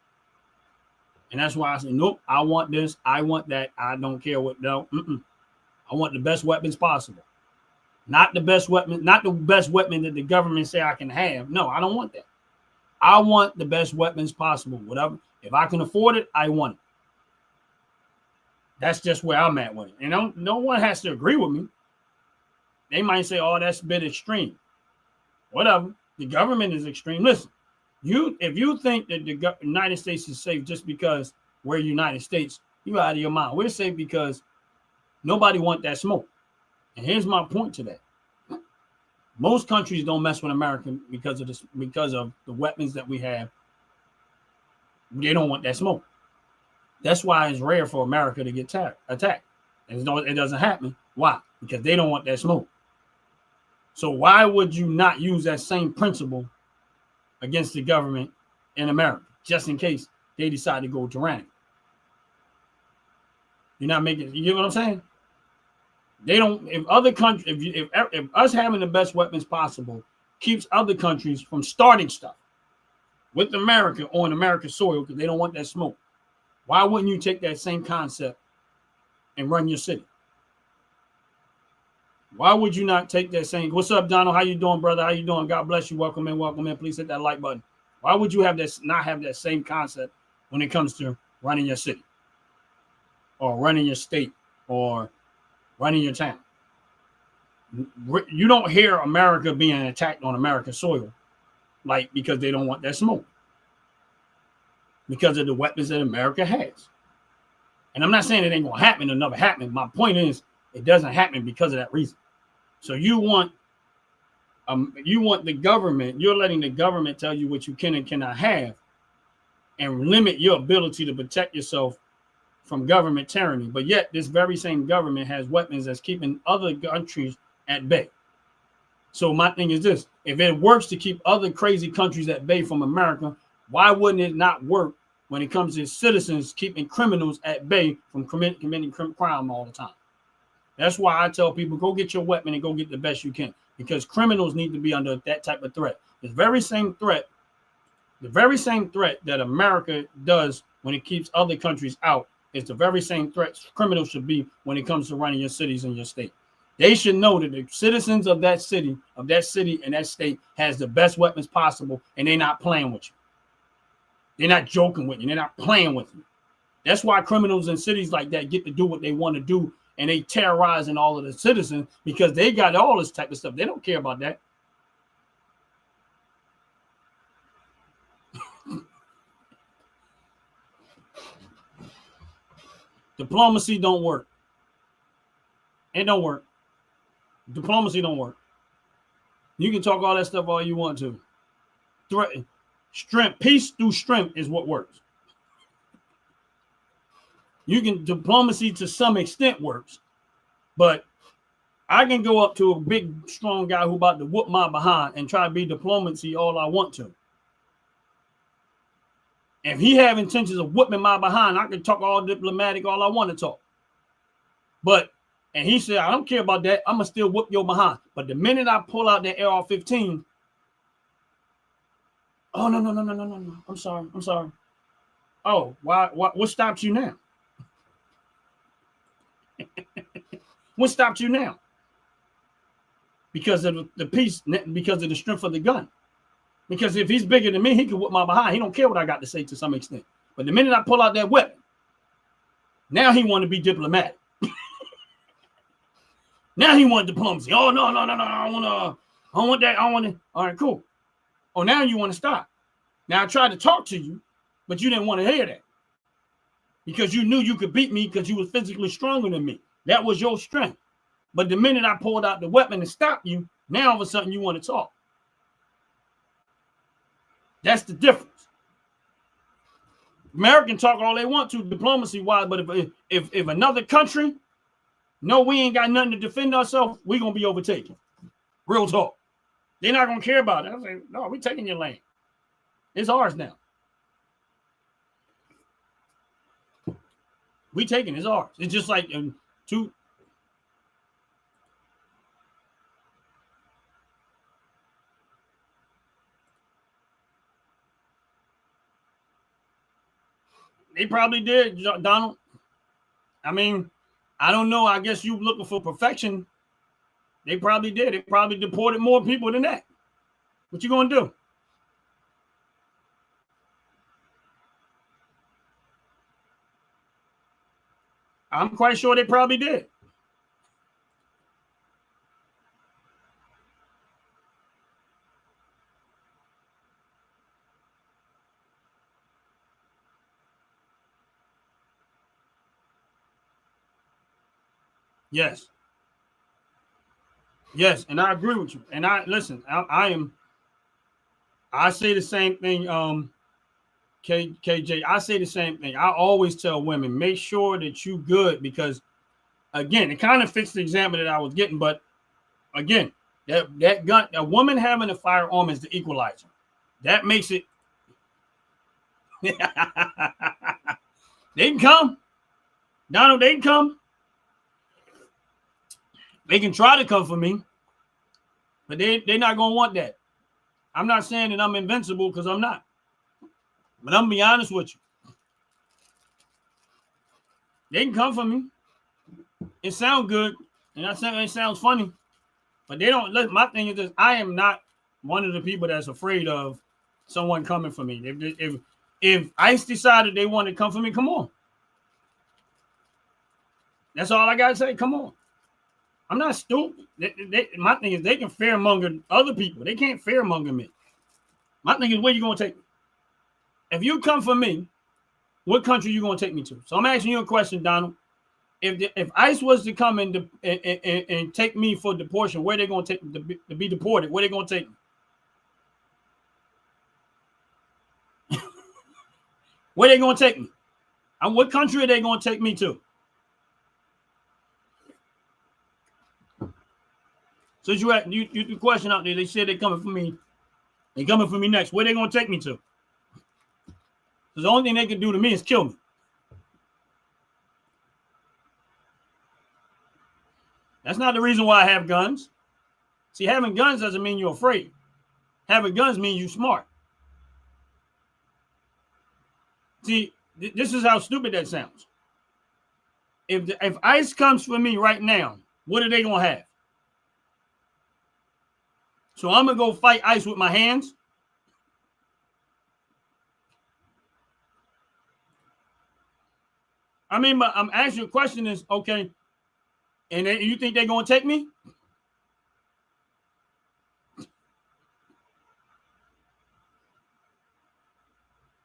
Speaker 1: And that's why I say, nope, I want this. I want that. I don't care what. No, I want the best weapons possible. Not the best weapon that the government say I can have. No, I don't want that. I want the best weapons possible. Whatever. If I can afford it, I want it. That's just where I'm at with it. And no one has to agree with me. They might say, oh, that's a bit extreme. Whatever. The government is extreme. Listen, if you think that the United States is safe just because we're United States, you're out of your mind. We're safe because nobody wants that smoke. And here's my point to that. Most countries don't mess with America because of the weapons that we have. They don't want that smoke. That's why it's rare for America to get attacked. And it doesn't happen. Why? Because they don't want that smoke. So why would you not use that same principle against the government in America, just in case they decide to go tyrannical? You get what I'm saying? They don't. If other countries, if us having the best weapons possible keeps other countries from starting stuff with America on America's soil because they don't want that smoke, why wouldn't you take that same concept and run your city? Why would you not take that same? What's up, Donald? How you doing, brother? How you doing? God bless you. Welcome in. Welcome in. Please hit that like button. Why would you not have that same concept when it comes to running your city or running your state or running your town? You don't hear America being attacked on American soil because they don't want that smoke because of the weapons that America has. And I'm not saying it ain't going to happen or never happen. My point is, It doesn't happen because of that reason. So you want the government, you're letting the government tell you what you can and cannot have and limit your ability to protect yourself from government tyranny. But yet this very same government has weapons that's keeping other countries at bay. So my thing is this: if it works to keep other crazy countries at bay from America, why wouldn't it not work when it comes to citizens keeping criminals at bay from committing crime all the time? That's why I tell people, go get your weapon and go get the best you can, because criminals need to be under that type of threat. The very same threat that America does when it keeps other countries out is the very same threat criminals should be when it comes to running your cities and your state. They should know that the citizens of that city and that state has the best weapons possible, and they're not playing with you. They're not joking with you. They're not playing with you. That's why criminals in cities like that get to do what they want to do, and they terrorizing all of the citizens because they got all this type of stuff. They don't care about that. Diplomacy don't work. It don't work. Diplomacy don't work. You can talk all that stuff all you want to. Strength, peace through strength is what works. Diplomacy to some extent works, but I can go up to a big, strong guy who about to whoop my behind and try to be diplomacy all I want to. If he have intentions of whooping my behind, I can talk all diplomatic all I want to talk. And he said, I don't care about that. I'm going to still whoop your behind. But the minute I pull out that AR-15, oh, no. I'm sorry. Oh, why? What stops you now? What stopped you now? Because of the peace, because of the strength of the gun. Because if he's bigger than me, he can whip my behind. He don't care what I got to say to some extent. But the minute I pull out that weapon, now he want to be diplomatic. Now he want diplomacy. Oh, no. I don't want that. I want it. All right, cool. Oh, now you want to stop. Now I tried to talk to you, but you didn't want to hear that. Because you knew you could beat me because you was physically stronger than me. That was your strength. But the minute I pulled out the weapon to stop you, now all of a sudden you want to talk. That's the difference. Americans talk all they want to diplomacy-wise, but if another country, no, we ain't got nothing to defend ourselves, we're going to be overtaken. Real talk. They're not going to care about it. I say, no, we're taking your land. It's ours now. We taking it's ours. It's just like two. They probably did, Donald. I mean, I don't know. I guess you looking for perfection. They probably did. They probably deported more people than that. What you gonna do? I'm quite sure they probably did. Yes. Yes, and I agree with you. And I listen, I say the same thing, KJ. I say the same thing. I always tell women, make sure that you good, because again, it kind of fits the example that I was getting, but again, that gun, a woman having a firearm is the equalizer. That makes it they can come. Donald, they can come. They can try to come for me, but they're not going to want that. I'm not saying that I'm invincible, because I'm not. But I'm going to be honest with you. They can come for me. It sounds good, and I say it sounds funny, but they don't. My thing is this: I am not one of the people that's afraid of someone coming for me. If ICE decided they want to come for me, come on. That's all I got to say. Come on. I'm not stupid. My thing is they can fearmonger other people. They can't fearmonger me. My thing is, where you going to take me? If you come for me, what country you going to take me to? So I'm asking you a question, Donald. if ICE was to come and take me for deportation, where they gonna take to be deported? Where they gonna take me? Where they gonna take me? And what country are they gonna take me to? So you the question out there, they said they're coming for me. They're coming for me next. Where they gonna take me to? Because the only thing they can do to me is kill me. That's not the reason why I have guns. See, having guns doesn't mean you're afraid. Having guns means you're smart. See, this is how stupid that sounds. If ICE comes for me right now, what are they gonna have? So I'm gonna go fight ICE with my hands. I mean, but I'm asking you a question is, okay, and you think they're gonna take me?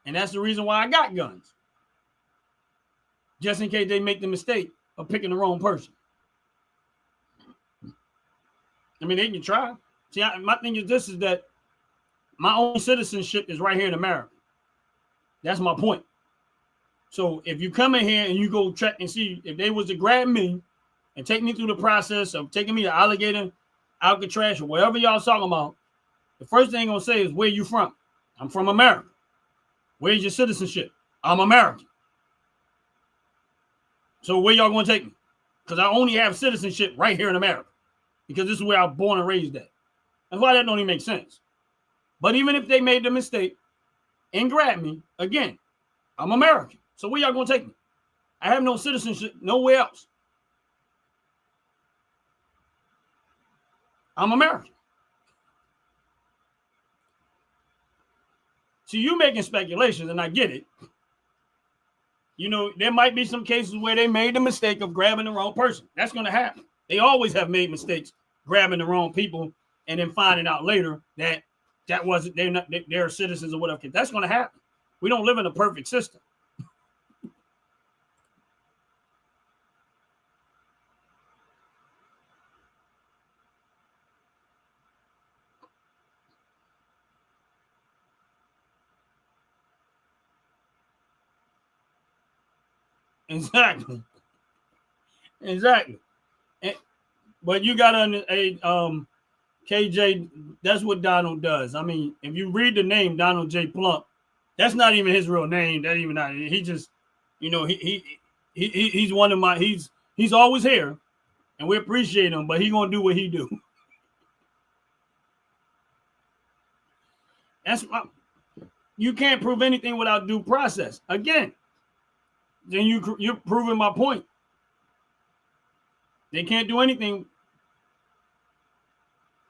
Speaker 1: And that's the reason why I got guns. Just in case they make the mistake of picking the wrong person. I mean, they can try. See, my thing is this, is that my own citizenship is right here in America. That's my point. So if you come in here and you go check and see if they was to grab me and take me through the process of taking me to Alligator, Alcatraz, or wherever y'all talking about, the first thing they're going to say is, where you from? I'm from America. Where's your citizenship? I'm American. So where y'all going to take me? Because I only have citizenship right here in America. Because this is where I was born and raised at. That's why that don't even make sense. But even if they made the mistake and grabbed me, again, I'm American. So where y'all going to take me? I have no citizenship nowhere else. I'm American. So you making speculations, and I get it. You know, there might be some cases where they made the mistake of grabbing the wrong person. That's going to happen. They always have made mistakes grabbing the wrong people and then finding out later that wasn't, they're citizens or whatever. That's going to happen. We don't live in a perfect system. Exactly. But you got to KJ, that's what Donald does. I mean, if you read the name Donald J. Plump, that's not even his real name. That even not. He just, you know, he's one of my. He's always here, and we appreciate him. But he gonna do what he do. You can't prove anything without due process. Again, then you're proving my point. They can't do anything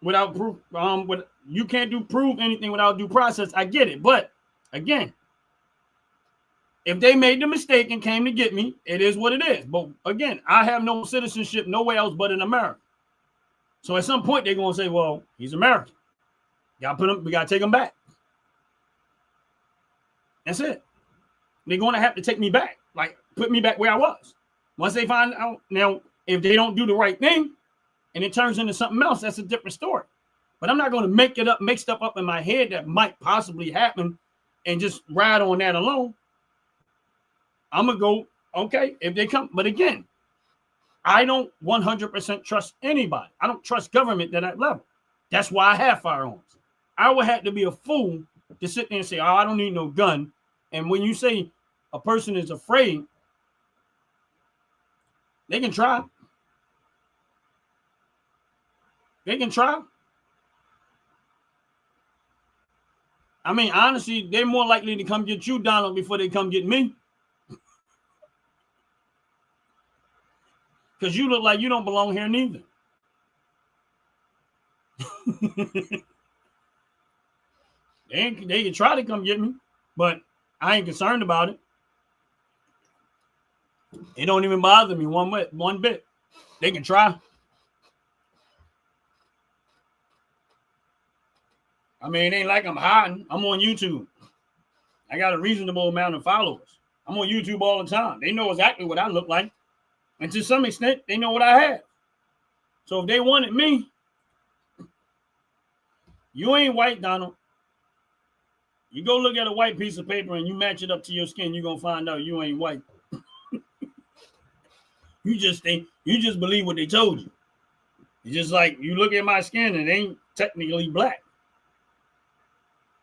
Speaker 1: without proof. You can't prove anything without due process. I get it, but again, if they made the mistake and came to get me, it is what it is. But again, I have no citizenship nowhere else but in America. So at some point they're gonna say, "Well, he's American. We gotta take him back." That's it. They're gonna have to take me back, like put me back where I was. Once they find out, now if they don't do the right thing, and it turns into something else, that's a different story. But I'm not going to make stuff up in my head that might possibly happen and just ride on that alone. I'm going to go, okay, if they come. But again, I don't 100% trust anybody. I don't trust government at that level. That's why I have firearms. I would have to be a fool to sit there and say, oh, I don't need no gun. And when you say a person is afraid, they can try. They can try. I mean, honestly, they're more likely to come get you, Donald, before they come get me. Because you look like you don't belong here neither. They can try to come get me, but I ain't concerned about it. It don't even bother me one bit. They can try. I mean, it ain't like I'm hiding. I'm on YouTube. I got a reasonable amount of followers. I'm on YouTube all the time. They know exactly what I look like. And to some extent, they know what I have. So if they wanted me, you ain't white, Donald. You go look at a white piece of paper and you match it up to your skin, you're going to find out you ain't white. You just believe what they told you. It's just like you look at my skin and it ain't technically black.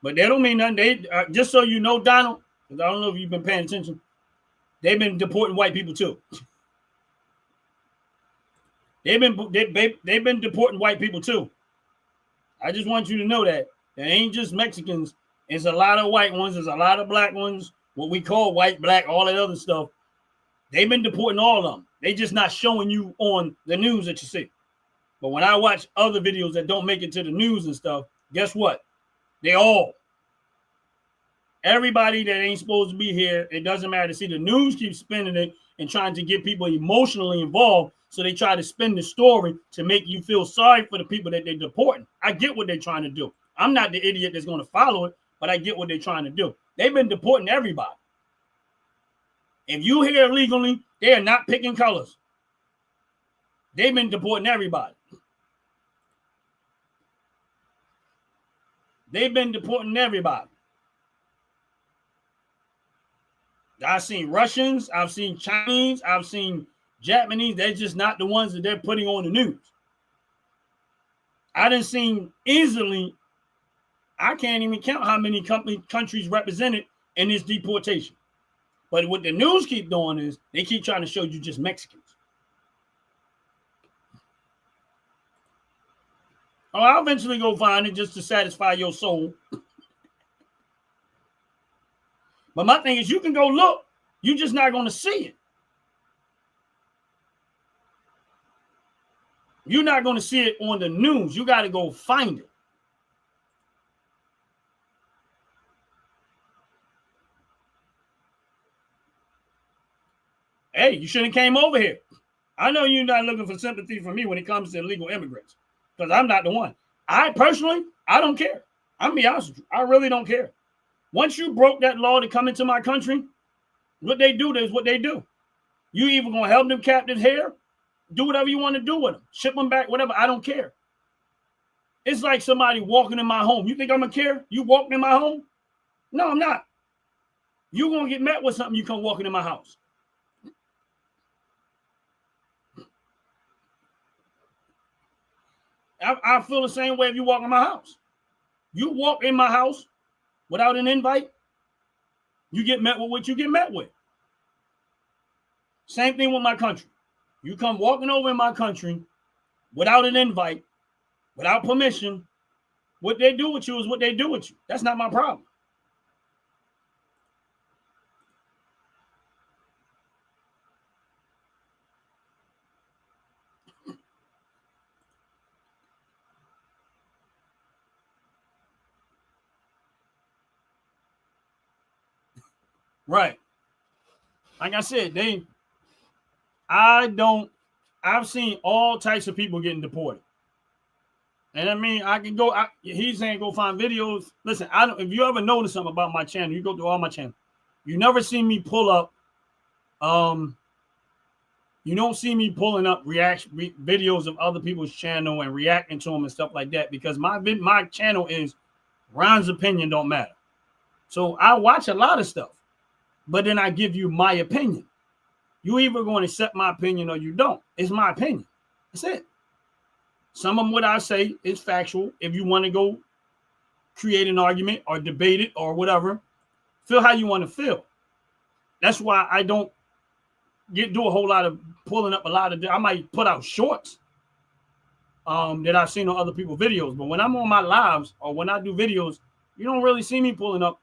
Speaker 1: But that don't mean nothing. They just so you know, Donald, because I don't know if you've been paying attention, they've been deporting white people too. They've been deporting white people too. I just want you to know that there ain't just Mexicans. There's a lot of white ones. There's a lot of black ones. What we call white, black, all that other stuff. They've been deporting all of them. They just not showing you on the news that you see. But when I watch other videos that don't make it to the news and stuff, guess what? Everybody that ain't supposed to be here, it doesn't matter. See, the news keeps spinning it and trying to get people emotionally involved. So they try to spin the story to make you feel sorry for the people that they're deporting. I get what they're trying to do. I'm not the idiot that's going to follow it, but I get what they're trying to do. They've been deporting everybody. If you here illegally, they are not picking colors. They've been deporting everybody. They've been deporting everybody. I've seen Russians, I've seen Chinese, I've seen Japanese. They're just not the ones that they're putting on the news. I didn't see easily, I can't even count how many countries represented in this deportation. But what the news keep doing is they keep trying to show you just Mexicans. Oh, I'll eventually go find it just to satisfy your soul. But my thing is, you can go look. You're just not going to see it. You're not going to see it on the news. You got to go find it. Hey, you shouldn't have came over here. I know you're not looking for sympathy from me when it comes to illegal immigrants, because I'm not the one. I personally, I don't care. I'm going to be honest with you. I really don't care. Once you broke that law to come into my country, what they do is what they do. You either going to help them captive here, do whatever you want to do with them, ship them back, whatever. I don't care. It's like somebody walking in my home. You think I'm going to care? You walking in my home? No, I'm not. You're going to get met with something you come walking in my house. I feel the same way if you walk in my house. You walk in my house without an invite, you get met with what you get met with. Same thing with my country. You come walking over in my country without an invite, without permission, what they do with you is what they do with you. That's not my problem. Right. Like I said, I've seen all types of people getting deported. And I mean, I can go, he's saying go find videos. Listen, if you ever notice something about my channel, you go through all my channel. You never see me pull up, you don't see me pulling up videos of other people's channel and reacting to them and stuff like that, because my channel is Ron's opinion don't matter. So I watch a lot of stuff, but then I give you my opinion. You either going to accept my opinion or you don't. It's my opinion. That's it. Some of what I say is factual. If you want to go create an argument or debate it or whatever, feel how you want to feel. That's why I don't do a whole lot of pulling up a lot of. I might put out shorts that I've seen on other people's videos, but when I'm on my lives or when I do videos, you don't really see me pulling up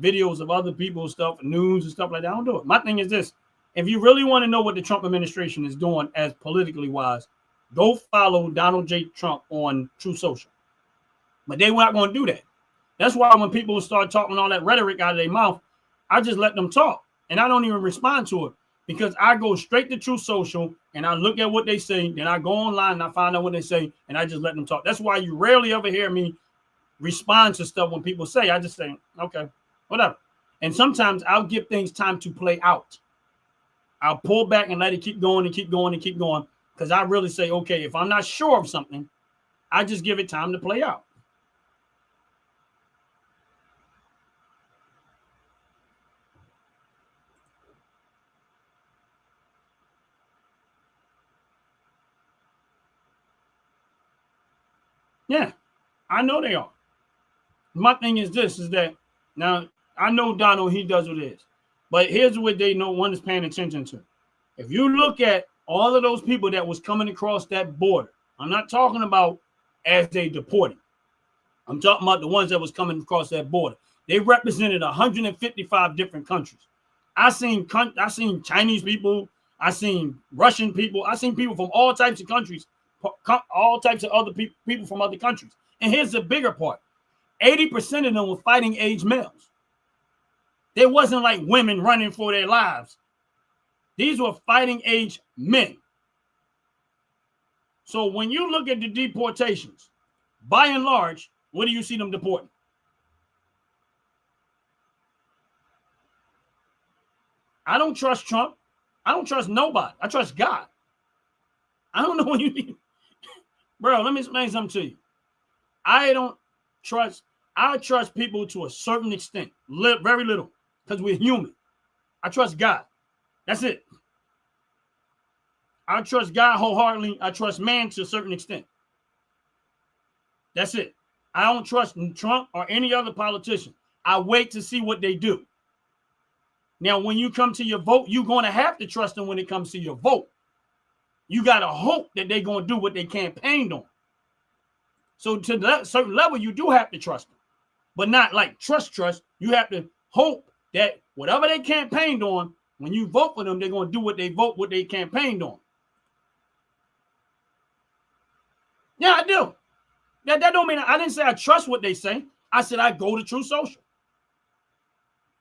Speaker 1: videos of other people's stuff, news and stuff like that. I don't do it. My thing is this: if you really want to know what the Trump administration is doing as politically wise, go follow Donald J. Trump on Truth Social. But they were not going to do that. That's why when people start talking all that rhetoric out of their mouth, I just let them talk. And I don't even respond to it, because I go straight to Truth Social and I look at what they say. Then I go online and I find out what they say and I just let them talk. That's why you rarely ever hear me respond to stuff when people say. I just say, okay, whatever. And sometimes I'll give things time to play out. I'll pull back and let it keep going and keep going and keep going. Because I really say, okay, if I'm not sure of something, I just give it time to play out. Yeah, I know they are. My thing is this, is that now I know Donald, he does what it is. But here's what they know one is paying attention to. If you look at all of those people that was coming across that border, I'm not talking about as they deported. I'm talking about the ones that was coming across that border. They represented 155 different countries. I seen Chinese people. I seen Russian people. I seen people from all types of countries, all types of other people from other countries. And here's the bigger part. 80% of them were fighting age males. There wasn't like women running for their lives. These were fighting age men. So when you look at the deportations, by and large, what do you see them deporting? I don't trust Trump. I don't trust nobody. I trust God. I don't know what you mean. Bro, let me explain something to you. I trust people to a certain extent. Very little. Because we're human. I trust God. That's it. I trust God wholeheartedly. I trust man to a certain extent. That's it. I don't trust Trump or any other politician. I wait to see what they do. Now, when you come to your vote, you're going to have to trust them when it comes to your vote. You got to hope that they're going to do what they campaigned on. So to that certain level, you do have to trust them. But not like trust. You have to hope that whatever they campaigned on, when you vote for them, they're going to do what they campaigned on. Yeah, I do. That don't mean I didn't say I trust what they say. I said I go to Truth Social.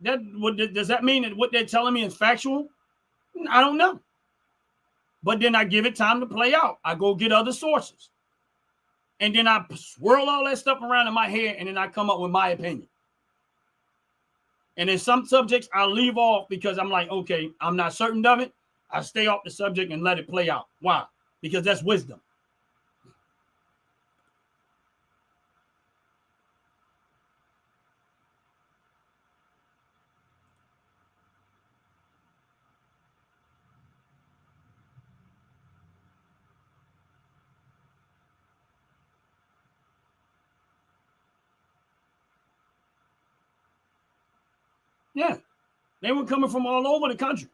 Speaker 1: Does that mean that what they're telling me is factual? I don't know. But then I give it time to play out. I go get other sources. And then I swirl all that stuff around in my head, and then I come up with my opinion. And then some subjects I leave off because I'm like, okay, I'm not certain of it. I stay off the subject and let it play out. Why? Because that's wisdom. Yeah. They were coming from all over the country,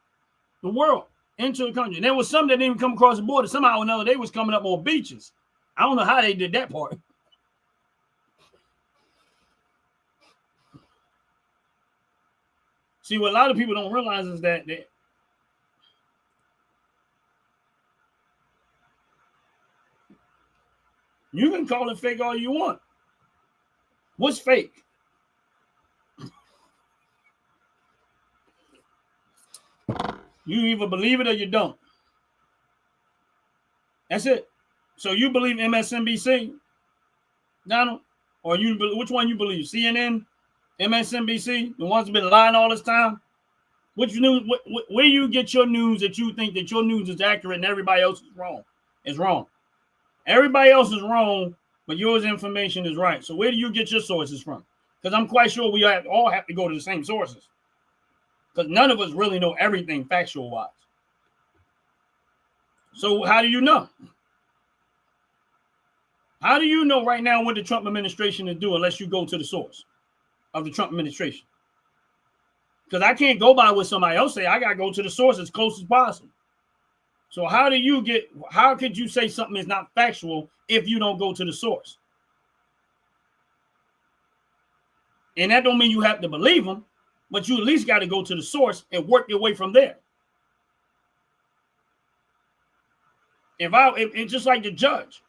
Speaker 1: the world, into the country. And there was some that didn't even come across the border. Somehow or another, they was coming up on beaches. I don't know how they did that part. See, what a lot of people don't realize is that you can call it fake all you want. What's fake? You either believe it or you don't. That's it. So you believe MSNBC, Donald? Or which one you believe? CNN, MSNBC, the ones that have been lying all this time? Which news? Where you get your news that you think that your news is accurate and everybody else is wrong? It's wrong. Everybody else is wrong, but yours information is right. So where do you get your sources from? Because I'm quite sure we all have to go to the same sources. Because none of us really know everything factual-wise. So how do you know? How do you know right now what the Trump administration is doing unless you go to the source of the Trump administration? Because I can't go by what somebody else say. I got to go to the source as close as possible. So how could you say something is not factual if you don't go to the source? And that don't mean you have to believe them, but you at least got to go to the source and work your way from there. It's just like the judge.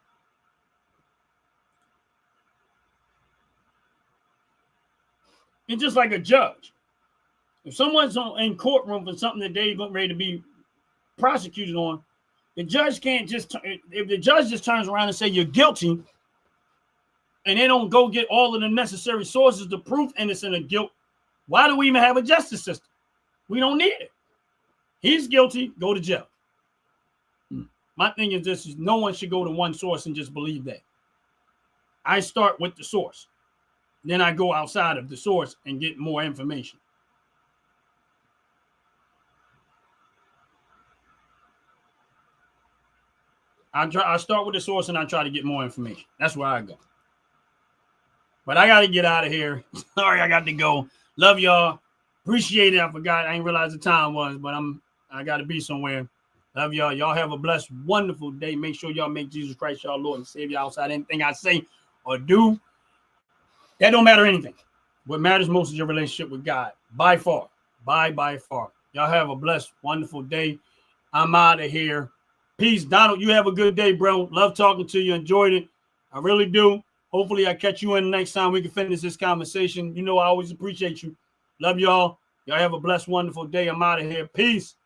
Speaker 1: It's just like a judge. If someone's in courtroom for something that they're ready to be prosecuted on, the judge can't just, if the judge just turns around and say you're guilty, and they don't go get all of the necessary sources to prove innocent or guilt, why do we even have a justice system? We don't need it. He's guilty. Go to jail. My thing is this: is no one should go to one source and just believe that. I start with the source, then I go outside of the source and get more information. I start with the source and I try to get more information. That's where I go. But I got to get out of here. Sorry, I got to go. Love y'all. Appreciate it. I forgot. I didn't realize the time was, but I got to be somewhere. Love y'all. Y'all have a blessed, wonderful day. Make sure y'all make Jesus Christ y'all Lord and Savior outside anything I say or do. That don't matter anything. What matters most is your relationship with God. By far. By far. Y'all have a blessed, wonderful day. I'm out of here. Peace. Donald, you have a good day, bro. Love talking to you. Enjoyed it. I really do. Hopefully I catch you in the next time we can finish this conversation. You know I always appreciate you. Love y'all. Y'all have a blessed, wonderful day. I'm out of here. Peace.